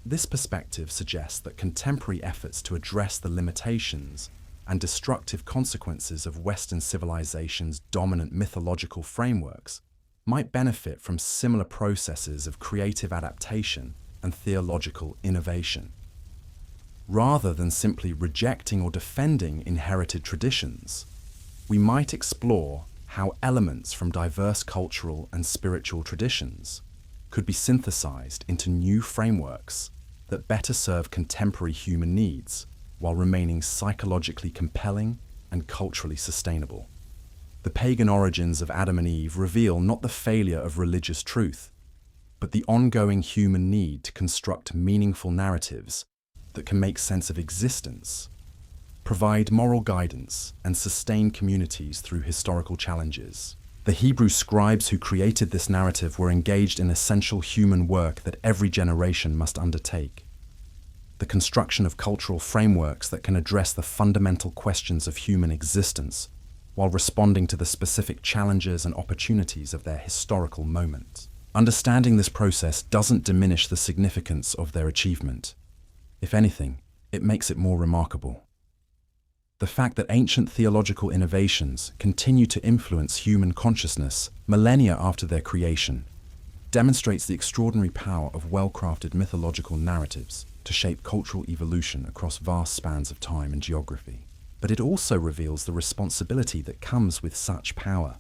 This perspective suggests that contemporary efforts to address the limitations and destructive consequences of Western civilization's dominant mythological frameworks might benefit from similar processes of creative adaptation and theological innovation. Rather than simply rejecting or defending inherited traditions, we might explore how elements from diverse cultural and spiritual traditions could be synthesized into new frameworks that better serve contemporary human needs while remaining psychologically compelling and culturally sustainable. The pagan origins of Adam and Eve reveal not the failure of religious truth, but the ongoing human need to construct meaningful narratives that can make sense of existence, provide moral guidance, and sustain communities through historical challenges. The Hebrew scribes who created this narrative were engaged in essential human work that every generation must undertake. The construction of cultural frameworks that can address the fundamental questions of human existence while responding to the specific challenges and opportunities of their historical moment. Understanding this process doesn't diminish the significance of their achievement. If anything, it makes it more remarkable. The fact that ancient theological innovations continue to influence human consciousness millennia after their creation demonstrates the extraordinary power of well-crafted mythological narratives to shape cultural evolution across vast spans of time and geography. But it also reveals the responsibility that comes with such power.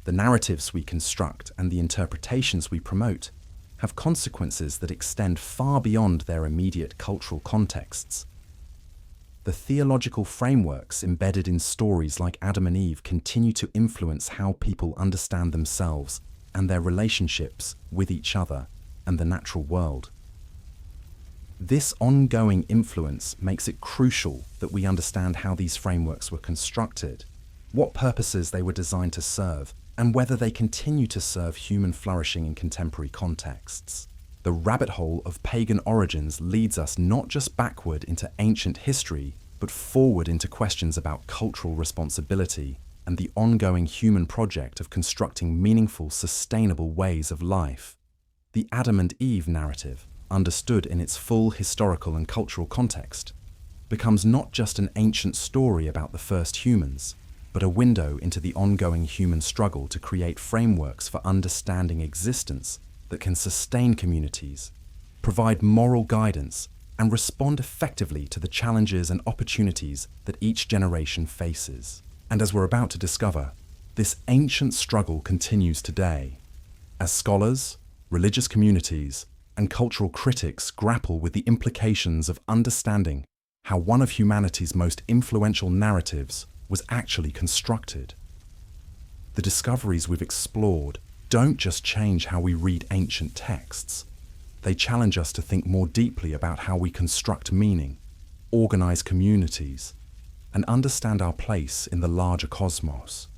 The narratives we construct and the interpretations we promote have consequences that extend far beyond their immediate cultural contexts. The theological frameworks embedded in stories like Adam and Eve continue to influence how people understand themselves and their relationships with each other and the natural world. This ongoing influence makes it crucial that we understand how these frameworks were constructed, what purposes they were designed to serve, and whether they continue to serve human flourishing in contemporary contexts. The rabbit hole of pagan origins leads us not just backward into ancient history, but forward into questions about cultural responsibility and the ongoing human project of constructing meaningful, sustainable ways of life. The Adam and Eve narrative, understood in its full historical and cultural context, becomes not just an ancient story about the first humans, but a window into the ongoing human struggle to create frameworks for understanding existence that can sustain communities, provide moral guidance, and respond effectively to the challenges and opportunities that each generation faces. And as we're about to discover, this ancient struggle continues today, as scholars, religious communities, and cultural critics grapple with the implications of understanding how one of humanity's most influential narratives was actually constructed. The discoveries we've explored don't just change how we read ancient texts. They challenge us to think more deeply about how we construct meaning, organize communities, and understand our place in the larger cosmos.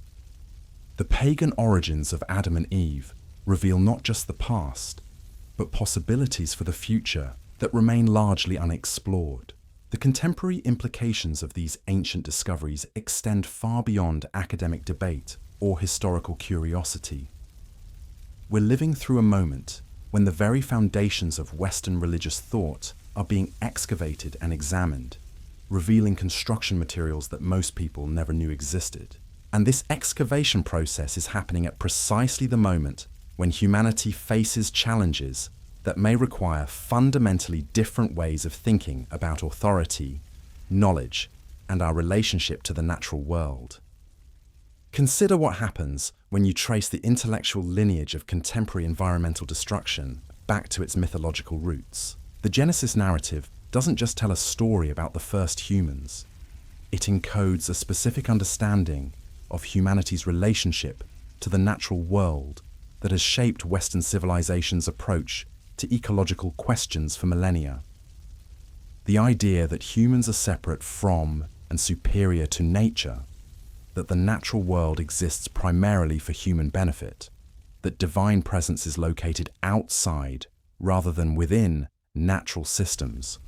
The pagan origins of Adam and Eve reveal not just the past, but possibilities for the future that remain largely unexplored. The contemporary implications of these ancient discoveries extend far beyond academic debate or historical curiosity. We're living through a moment when the very foundations of Western religious thought are being excavated and examined, revealing construction materials that most people never knew existed. And this excavation process is happening at precisely the moment when humanity faces challenges that may require fundamentally different ways of thinking about authority, knowledge, and our relationship to the natural world. Consider what happens when you trace the intellectual lineage of contemporary environmental destruction back to its mythological roots. The Genesis narrative doesn't just tell a story about the first humans. It encodes a specific understanding of humanity's relationship to the natural world that has shaped Western civilization's approach to ecological questions for millennia. The idea that humans are separate from and superior to nature, that the natural world exists primarily for human benefit, that divine presence is located outside rather than within natural systems.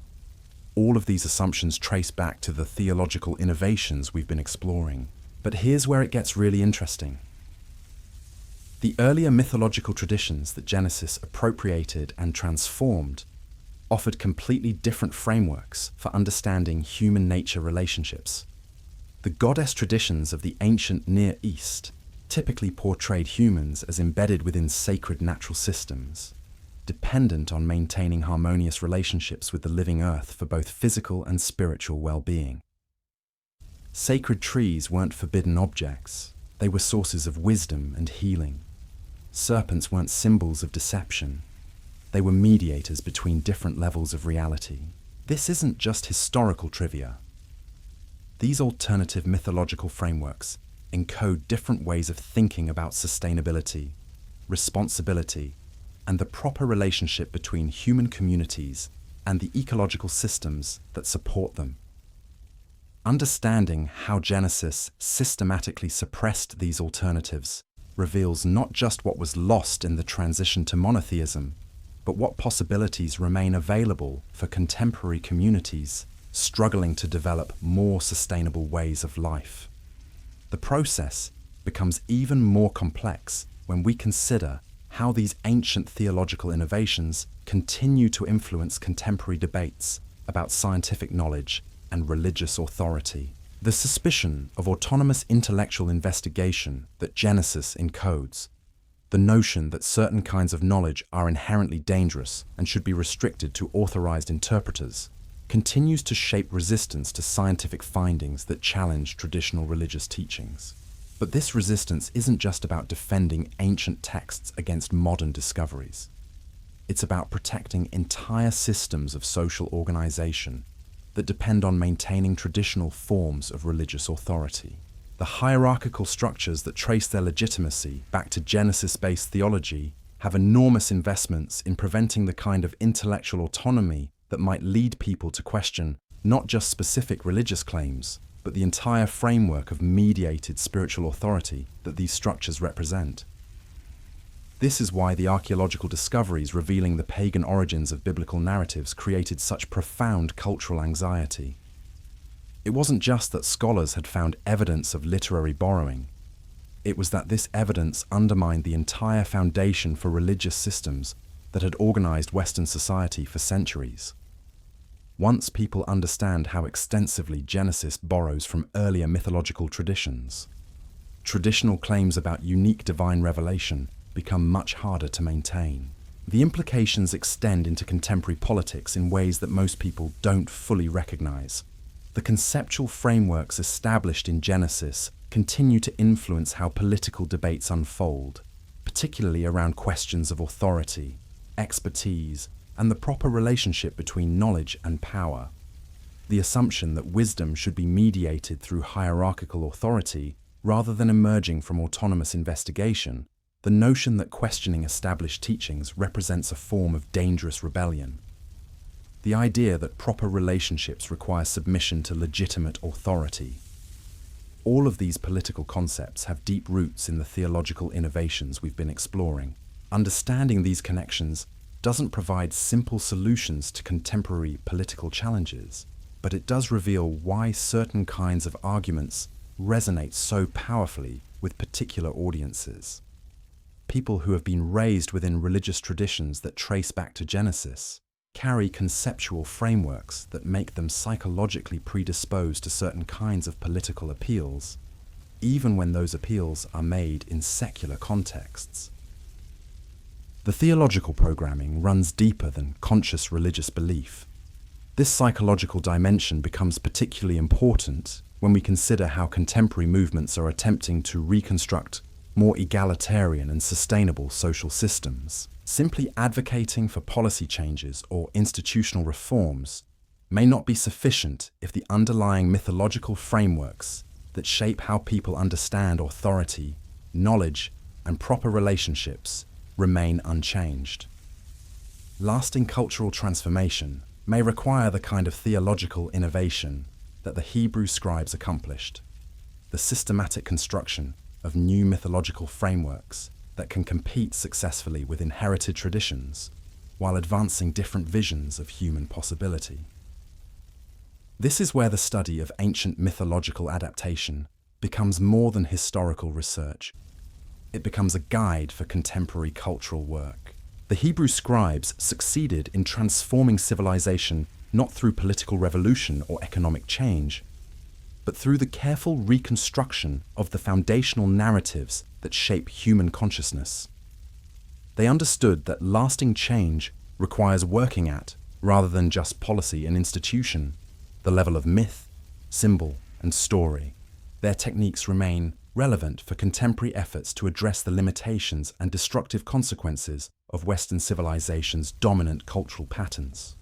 All of these assumptions trace back to the theological innovations we've been exploring. But here's where it gets really interesting. The earlier mythological traditions that Genesis appropriated and transformed offered completely different frameworks for understanding human-nature relationships. The goddess traditions of the ancient Near East typically portrayed humans as embedded within sacred natural systems, dependent on maintaining harmonious relationships with the living earth for both physical and spiritual well-being. Sacred trees weren't forbidden objects, they were sources of wisdom and healing. Serpents weren't symbols of deception, they were mediators between different levels of reality. This isn't just historical trivia. These alternative mythological frameworks encode different ways of thinking about sustainability, responsibility, and the proper relationship between human communities and the ecological systems that support them. Understanding how Genesis systematically suppressed these alternatives reveals not just what was lost in the transition to monotheism, but what possibilities remain available for contemporary communities struggling to develop more sustainable ways of life. The process becomes even more complex when we consider how these ancient theological innovations continue to influence contemporary debates about scientific knowledge and religious authority. The suspicion of autonomous intellectual investigation that Genesis encodes, the notion that certain kinds of knowledge are inherently dangerous and should be restricted to authorized interpreters, continues to shape resistance to scientific findings that challenge traditional religious teachings. But this resistance isn't just about defending ancient texts against modern discoveries. It's about protecting entire systems of social organization that depend on maintaining traditional forms of religious authority. The hierarchical structures that trace their legitimacy back to Genesis-based theology have enormous investments in preventing the kind of intellectual autonomy that might lead people to question not just specific religious claims, but the entire framework of mediated spiritual authority that these structures represent. This is why the archaeological discoveries revealing the pagan origins of biblical narratives created such profound cultural anxiety. It wasn't just that scholars had found evidence of literary borrowing. It was that this evidence undermined the entire foundation for religious systems that had organized Western society for centuries. Once people understand how extensively Genesis borrows from earlier mythological traditions, traditional claims about unique divine revelation become much harder to maintain. The implications extend into contemporary politics in ways that most people don't fully recognize. The conceptual frameworks established in Genesis continue to influence how political debates unfold, particularly around questions of authority, expertise, and the proper relationship between knowledge and power. The assumption that wisdom should be mediated through hierarchical authority rather than emerging from autonomous investigation, the notion that questioning established teachings represents a form of dangerous rebellion. The idea that proper relationships require submission to legitimate authority. All of these political concepts have deep roots in the theological innovations we've been exploring. Understanding these connections doesn't provide simple solutions to contemporary political challenges, but it does reveal why certain kinds of arguments resonate so powerfully with particular audiences. People who have been raised within religious traditions that trace back to Genesis carry conceptual frameworks that make them psychologically predisposed to certain kinds of political appeals, even when those appeals are made in secular contexts. The theological programming runs deeper than conscious religious belief. This psychological dimension becomes particularly important when we consider how contemporary movements are attempting to reconstruct more egalitarian and sustainable social systems. Simply advocating for policy changes or institutional reforms may not be sufficient if the underlying mythological frameworks that shape how people understand authority, knowledge, and proper relationships remain unchanged. Lasting cultural transformation may require the kind of theological innovation that the Hebrew scribes accomplished, the systematic construction of new mythological frameworks that can compete successfully with inherited traditions while advancing different visions of human possibility. This is where the study of ancient mythological adaptation becomes more than historical research. It becomes a guide for contemporary cultural work. The Hebrew scribes succeeded in transforming civilization not through political revolution or economic change, but through the careful reconstruction of the foundational narratives that shape human consciousness. They understood that lasting change requires working at, rather than just policy and institution, the level of myth, symbol, and story. Their techniques remain relevant for contemporary efforts to address the limitations and destructive consequences of Western civilization's dominant cultural patterns.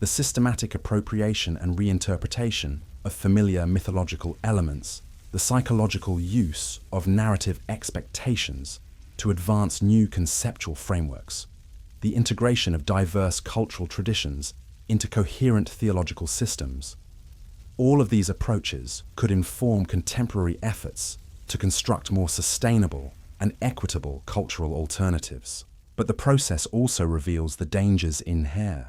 The systematic appropriation and reinterpretation of familiar mythological elements, the psychological use of narrative expectations to advance new conceptual frameworks, the integration of diverse cultural traditions into coherent theological systems. All of these approaches could inform contemporary efforts to construct more sustainable and equitable cultural alternatives. But the process also reveals the dangers inherent.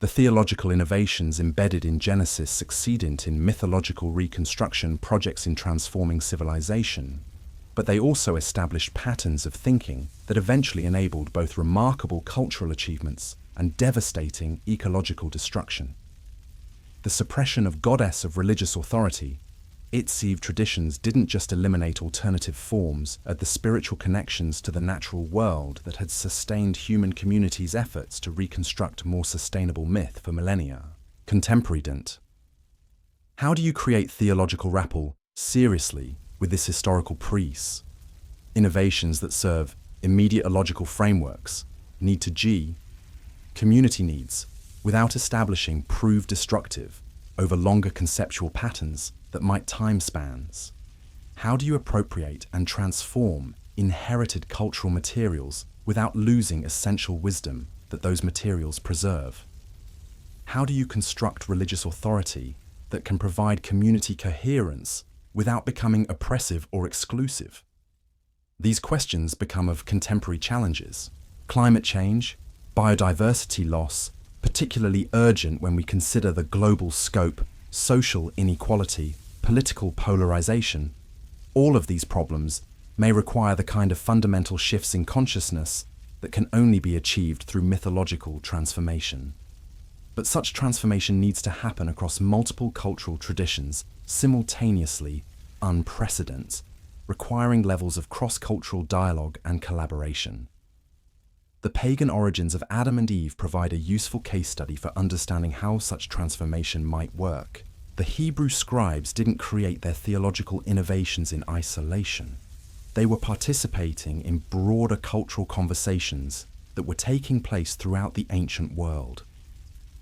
The theological innovations embedded in Genesis succeeded in mythological reconstruction projects in transforming civilization, but they also established patterns of thinking that eventually enabled both remarkable cultural achievements and devastating ecological destruction. The suppression of goddess of religious authority, its Eve traditions didn't just eliminate alternative forms of the spiritual connections to the natural world that had sustained human communities' efforts to reconstruct more sustainable myth for millennia. Contemporary didn't. How do you create theological rapport seriously with this historical priest? Innovations that serve immediate logical frameworks need to G, community needs, without establishing prove destructive over longer conceptual patterns that might time spans. How do you appropriate and transform inherited cultural materials without losing essential wisdom that those materials preserve? How do you construct religious authority that can provide community coherence without becoming oppressive or exclusive? These questions become of contemporary challenges. Climate change, biodiversity loss, particularly urgent when we consider the global scope, social inequality, political polarization. All of these problems may require the kind of fundamental shifts in consciousness that can only be achieved through mythological transformation. But such transformation needs to happen across multiple cultural traditions simultaneously, unprecedented, requiring levels of cross-cultural dialogue and collaboration. The pagan origins of Adam and Eve provide a useful case study for understanding how such transformation might work. The Hebrew scribes didn't create their theological innovations in isolation. They were participating in broader cultural conversations that that were taking place throughout the ancient world.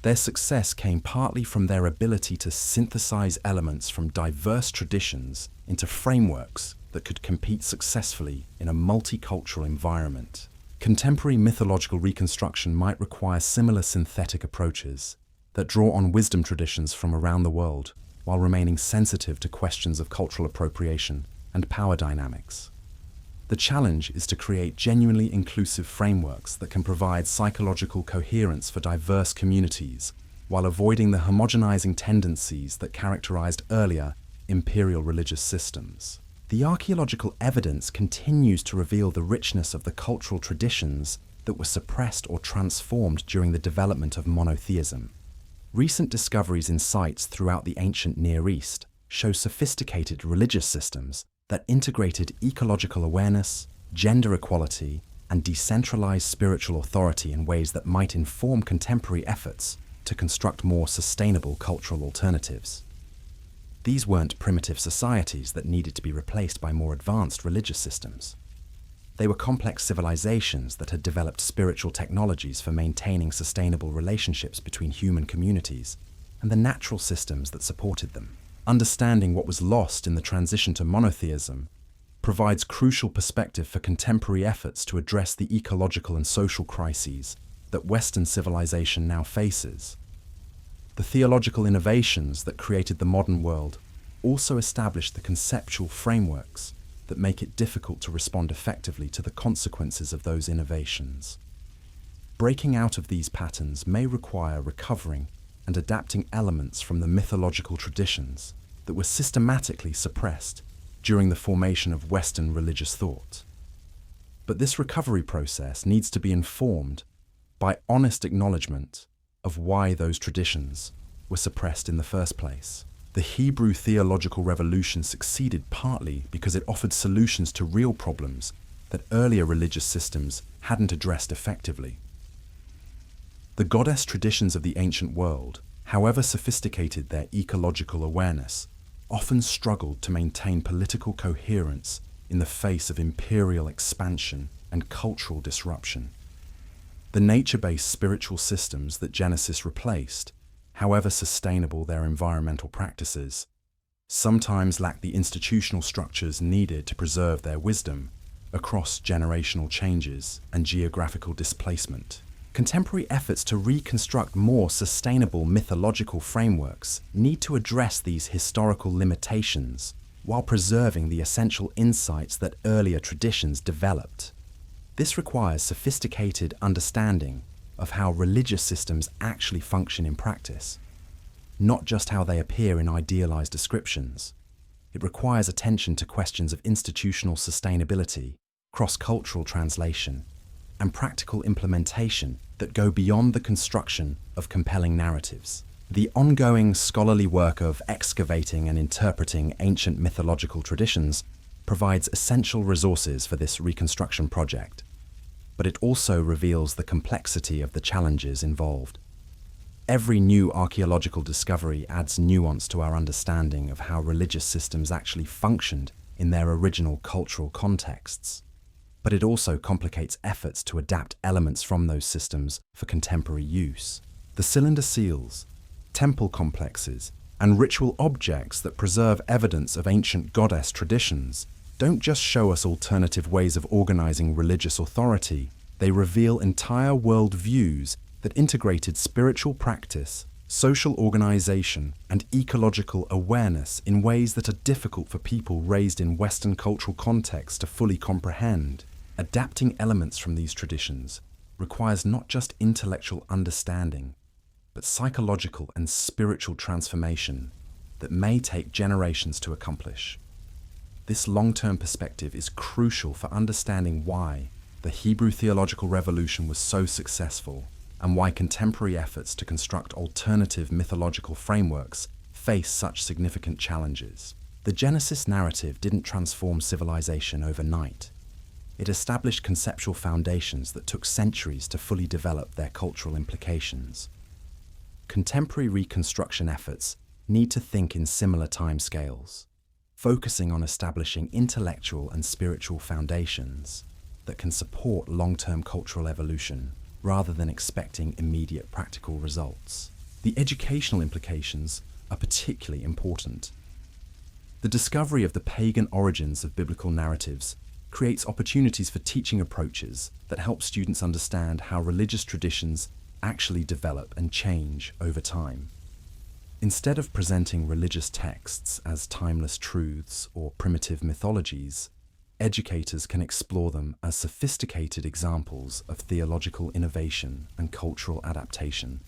Their success came partly from their ability to synthesize elements from diverse traditions into frameworks that could compete successfully in a multicultural environment. Contemporary mythological reconstruction might require similar synthetic approaches that draw on wisdom traditions from around the world while remaining sensitive to questions of cultural appropriation and power dynamics. The challenge is to create genuinely inclusive frameworks that can provide psychological coherence for diverse communities while avoiding the homogenizing tendencies that characterized earlier imperial religious systems. The archaeological evidence continues to reveal the richness of the cultural traditions that were suppressed or transformed during the development of monotheism. Recent discoveries in sites throughout the ancient Near East show sophisticated religious systems that integrated ecological awareness, gender equality, and decentralized spiritual authority in ways that might inform contemporary efforts to construct more sustainable cultural alternatives. These weren't primitive societies that needed to be replaced by more advanced religious systems. They were complex civilizations that had developed spiritual technologies for maintaining sustainable relationships between human communities and the natural systems that supported them. Understanding what was lost in the transition to monotheism provides crucial perspective for contemporary efforts to address the ecological and social crises that Western civilization now faces. The theological innovations that created the modern world also established the conceptual frameworks that make it difficult to respond effectively to the consequences of those innovations. Breaking out of these patterns may require recovering and adapting elements from the mythological traditions that were systematically suppressed during the formation of Western religious thought. But this recovery process needs to be informed by honest acknowledgement of why those traditions were suppressed in the first place. The Hebrew theological revolution succeeded partly because it offered solutions to real problems that earlier religious systems hadn't addressed effectively. The goddess traditions of the ancient world, however sophisticated their ecological awareness, often struggled to maintain political coherence in the face of imperial expansion and cultural disruption. The nature-based spiritual systems that Genesis replaced, however sustainable their environmental practices, sometimes lack the institutional structures needed to preserve their wisdom across generational changes and geographical displacement. Contemporary efforts to reconstruct more sustainable mythological frameworks need to address these historical limitations while preserving the essential insights that earlier traditions developed. This requires sophisticated understanding of how religious systems actually function in practice, not just how they appear in idealized descriptions. It requires attention to questions of institutional sustainability, cross-cultural translation, and practical implementation that go beyond the construction of compelling narratives. The ongoing scholarly work of excavating and interpreting ancient mythological traditions provides essential resources for this reconstruction project, but it also reveals the complexity of the challenges involved. Every new archaeological discovery adds nuance to our understanding of how religious systems actually functioned in their original cultural contexts, but it also complicates efforts to adapt elements from those systems for contemporary use. The cylinder seals, temple complexes, and ritual objects that preserve evidence of ancient goddess traditions don't just show us alternative ways of organizing religious authority, they reveal entire worldviews that integrated spiritual practice, social organization, and ecological awareness in ways that are difficult for people raised in Western cultural contexts to fully comprehend. Adapting elements from these traditions requires not just intellectual understanding, but psychological and spiritual transformation that may take generations to accomplish. This long-term perspective is crucial for understanding why the Hebrew theological revolution was so successful and why contemporary efforts to construct alternative mythological frameworks face such significant challenges. The Genesis narrative didn't transform civilization overnight. It established conceptual foundations that took centuries to fully develop their cultural implications. Contemporary reconstruction efforts need to think in similar timescales, focusing on establishing intellectual and spiritual foundations that can support long-term cultural evolution rather than expecting immediate practical results. The educational implications are particularly important. The discovery of the pagan origins of biblical narratives creates opportunities for teaching approaches that help students understand how religious traditions actually develop and change over time. Instead of presenting religious texts as timeless truths or primitive mythologies, educators can explore them as sophisticated examples of theological innovation and cultural adaptation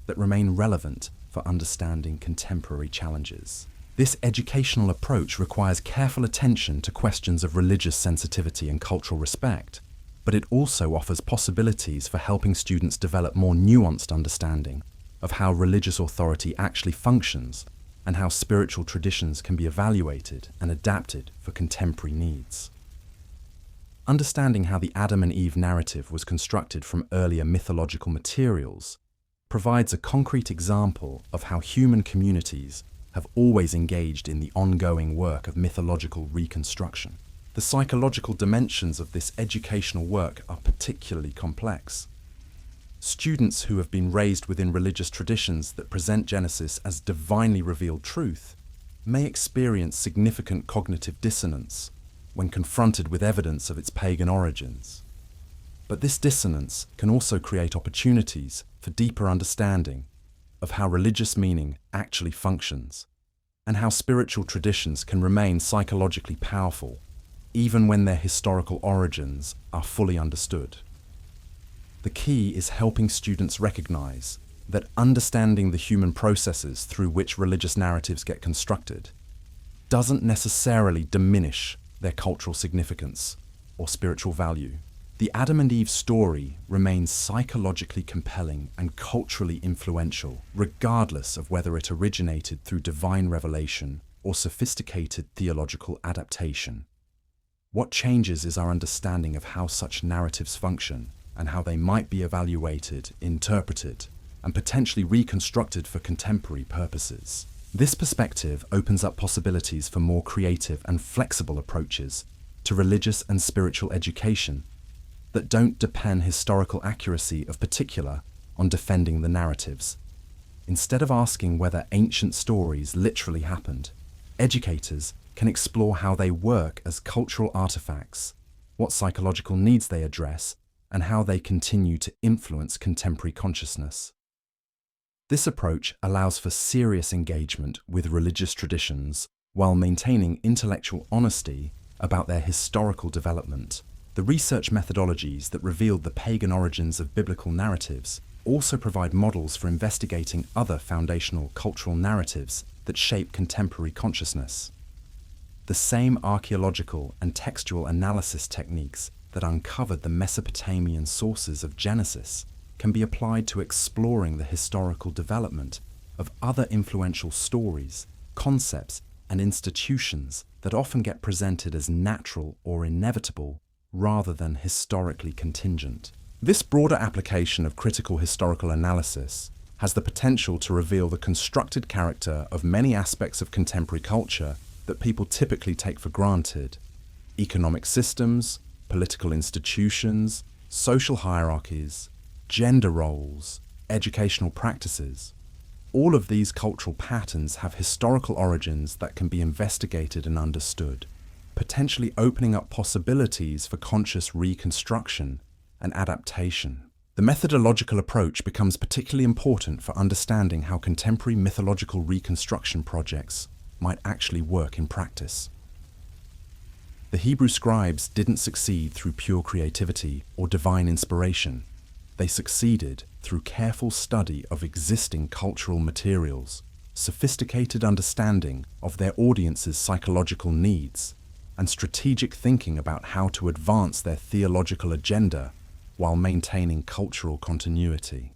that remain relevant for understanding contemporary challenges. This educational approach requires careful attention to questions of religious sensitivity and cultural respect, but it also offers possibilities for helping students develop more nuanced understanding of how religious authority actually functions and how spiritual traditions can be evaluated and adapted for contemporary needs. Understanding how the Adam and Eve narrative was constructed from earlier mythological materials provides a concrete example of how human communities have always engaged in the ongoing work of mythological reconstruction. The psychological dimensions of this educational work are particularly complex. Students who have been raised within religious traditions that present Genesis as divinely revealed truth may experience significant cognitive dissonance when confronted with evidence of its pagan origins. But this dissonance can also create opportunities for deeper understanding of how religious meaning actually functions and how spiritual traditions can remain psychologically powerful even when their historical origins are fully understood. The key is helping students recognize that understanding the human processes through which religious narratives get constructed doesn't necessarily diminish their cultural significance or spiritual value. The Adam and Eve story remains psychologically compelling and culturally influential, regardless of whether it originated through divine revelation or sophisticated theological adaptation. What changes is our understanding of how such narratives function and how they might be evaluated, interpreted, and potentially reconstructed for contemporary purposes. This perspective opens up possibilities for more creative and flexible approaches to religious and spiritual education that don't depend historical accuracy of particular on defending the narratives. Instead of asking whether ancient stories literally happened, educators can explore how they work as cultural artifacts, what psychological needs they address, and how they continue to influence contemporary consciousness. This approach allows for serious engagement with religious traditions while maintaining intellectual honesty about their historical development. The research methodologies that revealed the pagan origins of biblical narratives also provide models for investigating other foundational cultural narratives that shape contemporary consciousness. The same archaeological and textual analysis techniques that uncovered the Mesopotamian sources of Genesis can be applied to exploring the historical development of other influential stories, concepts, and institutions that often get presented as natural or inevitable rather than historically contingent. This broader application of critical historical analysis has the potential to reveal the constructed character of many aspects of contemporary culture that people typically take for granted: economic systems, political institutions, social hierarchies, gender roles, educational practices. All of these cultural patterns have historical origins that can be investigated and understood, potentially opening up possibilities for conscious reconstruction and adaptation. The methodological approach becomes particularly important for understanding how contemporary mythological reconstruction projects might actually work in practice. The Hebrew scribes didn't succeed through pure creativity or divine inspiration. They succeeded through careful study of existing cultural materials, sophisticated understanding of their audience's psychological needs, and strategic thinking about how to advance their theological agenda while maintaining cultural continuity.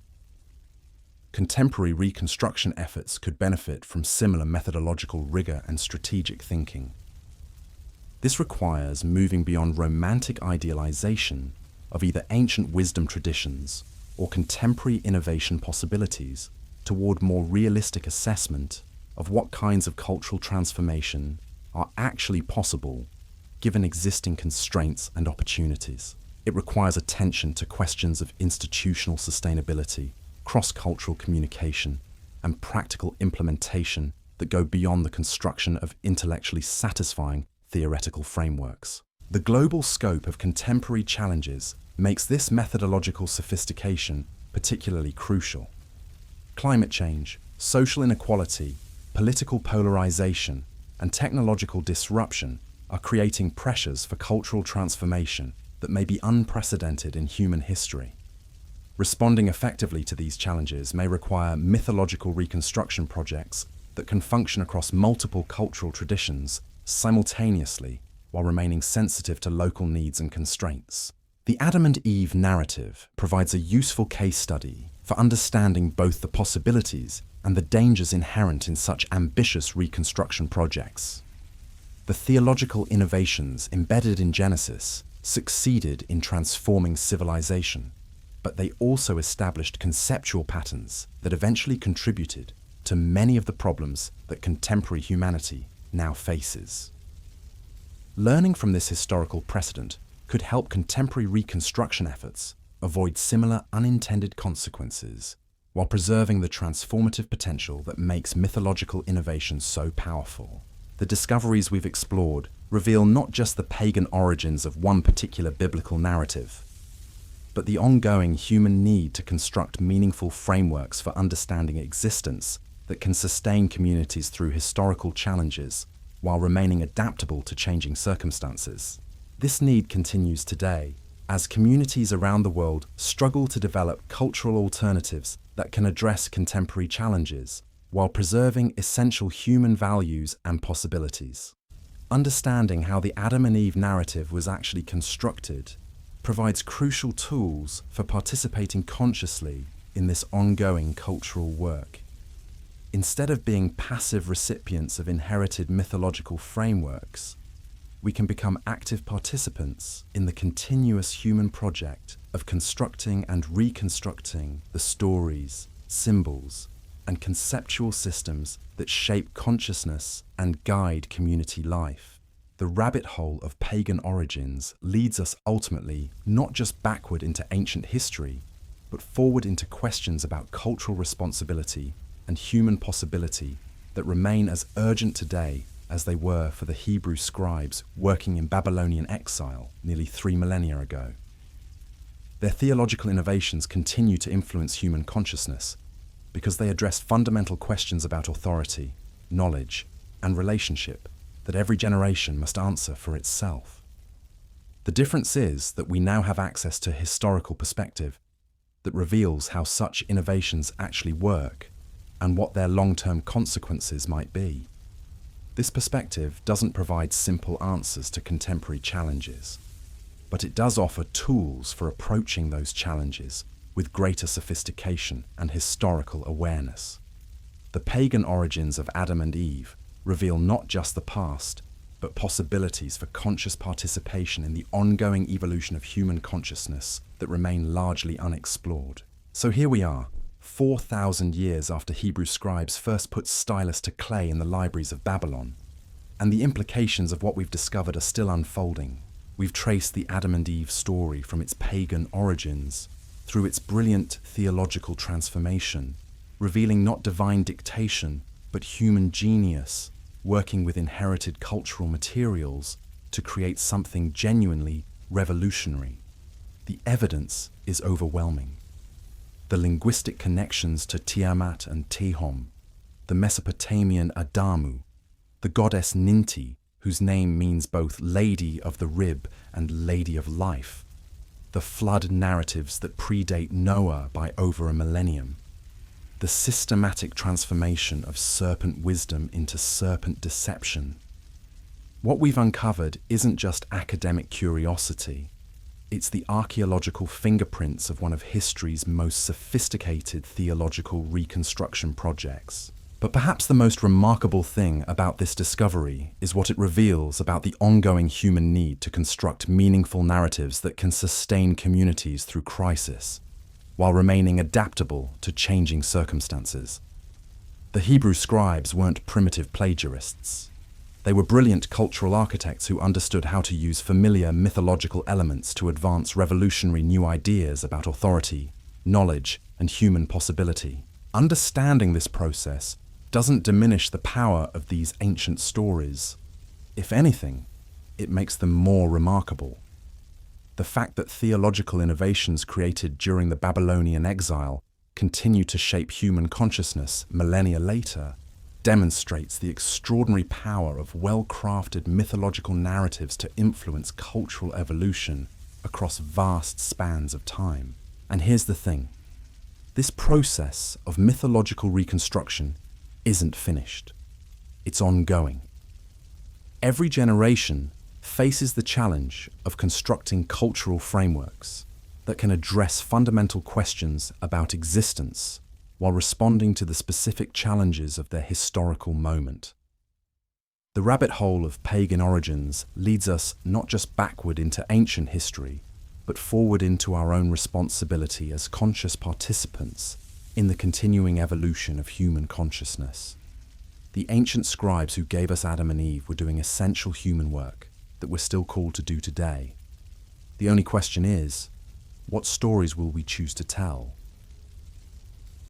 Contemporary reconstruction efforts could benefit from similar methodological rigor and strategic thinking. This requires moving beyond romantic idealization of either ancient wisdom traditions or contemporary innovation possibilities toward more realistic assessment of what kinds of cultural transformation are actually possible given existing constraints and opportunities. It requires attention to questions of institutional sustainability, cross-cultural communication, and practical implementation that go beyond the construction of intellectually satisfying theoretical frameworks. The global scope of contemporary challenges makes this methodological sophistication particularly crucial. Climate change, social inequality, political polarization, and technological disruption are creating pressures for cultural transformation that may be unprecedented in human history. Responding effectively to these challenges may require mythological reconstruction projects that can function across multiple cultural traditions simultaneously while remaining sensitive to local needs and constraints. The Adam and Eve narrative provides a useful case study for understanding both the possibilities and the dangers inherent in such ambitious reconstruction projects. The theological innovations embedded in Genesis succeeded in transforming civilization, but they also established conceptual patterns that eventually contributed to many of the problems that contemporary humanity now faces. Learning from this historical precedent could help contemporary reconstruction efforts avoid similar unintended consequences while preserving the transformative potential that makes mythological innovation so powerful. The discoveries we've explored reveal not just the pagan origins of one particular biblical narrative, but the ongoing human need to construct meaningful frameworks for understanding existence that can sustain communities through historical challenges while remaining adaptable to changing circumstances. This need continues today as communities around the world struggle to develop cultural alternatives that can address contemporary challenges while preserving essential human values and possibilities. Understanding how the Adam and Eve narrative was actually constructed provides crucial tools for participating consciously in this ongoing cultural work. Instead of being passive recipients of inherited mythological frameworks, we can become active participants in the continuous human project of constructing and reconstructing the stories, symbols, and conceptual systems that shape consciousness and guide community life. The rabbit hole of pagan origins leads us ultimately not just backward into ancient history, but forward into questions about cultural responsibility and human possibility that remain as urgent today as they were for the Hebrew scribes working in Babylonian exile nearly 3 millennia ago. Their theological innovations continue to influence human consciousness because they address fundamental questions about authority, knowledge, and relationship that every generation must answer for itself. The difference is that we now have access to historical perspective that reveals how such innovations actually work and what their long-term consequences might be. This perspective doesn't provide simple answers to contemporary challenges, but it does offer tools for approaching those challenges with greater sophistication and historical awareness. The pagan origins of Adam and Eve reveal not just the past, but possibilities for conscious participation in the ongoing evolution of human consciousness that remain largely unexplored. So here we are, 4,000 years after Hebrew scribes first put stylus to clay in the libraries of Babylon, and the implications of what we've discovered are still unfolding. We've traced the Adam and Eve story from its pagan origins through its brilliant theological transformation, revealing not divine dictation, but human genius, working with inherited cultural materials to create something genuinely revolutionary. The evidence is overwhelming. The linguistic connections to Tiamat and Tehom, the Mesopotamian Adamu, the goddess Ninti, whose name means both Lady of the Rib and Lady of Life, the flood narratives that predate Noah by over a millennium, the systematic transformation of serpent wisdom into serpent deception. What we've uncovered isn't just academic curiosity. It's the archaeological fingerprints of one of history's most sophisticated theological reconstruction projects. But perhaps the most remarkable thing about this discovery is what it reveals about the ongoing human need to construct meaningful narratives that can sustain communities through crisis, while remaining adaptable to changing circumstances. The Hebrew scribes weren't primitive plagiarists. They were brilliant cultural architects who understood how to use familiar mythological elements to advance revolutionary new ideas about authority, knowledge, and human possibility. Understanding this process doesn't diminish the power of these ancient stories. If anything, it makes them more remarkable. The fact that theological innovations created during the Babylonian exile continue to shape human consciousness millennia later demonstrates the extraordinary power of well-crafted mythological narratives to influence cultural evolution across vast spans of time. And here's the thing. This process of mythological reconstruction isn't finished. It's ongoing. Every generation faces the challenge of constructing cultural frameworks that can address fundamental questions about existence while responding to the specific challenges of their historical moment. The rabbit hole of pagan origins leads us not just backward into ancient history, but forward into our own responsibility as conscious participants in the continuing evolution of human consciousness. The ancient scribes who gave us Adam and Eve were doing essential human work that we're still called to do today. The only question is, what stories will we choose to tell?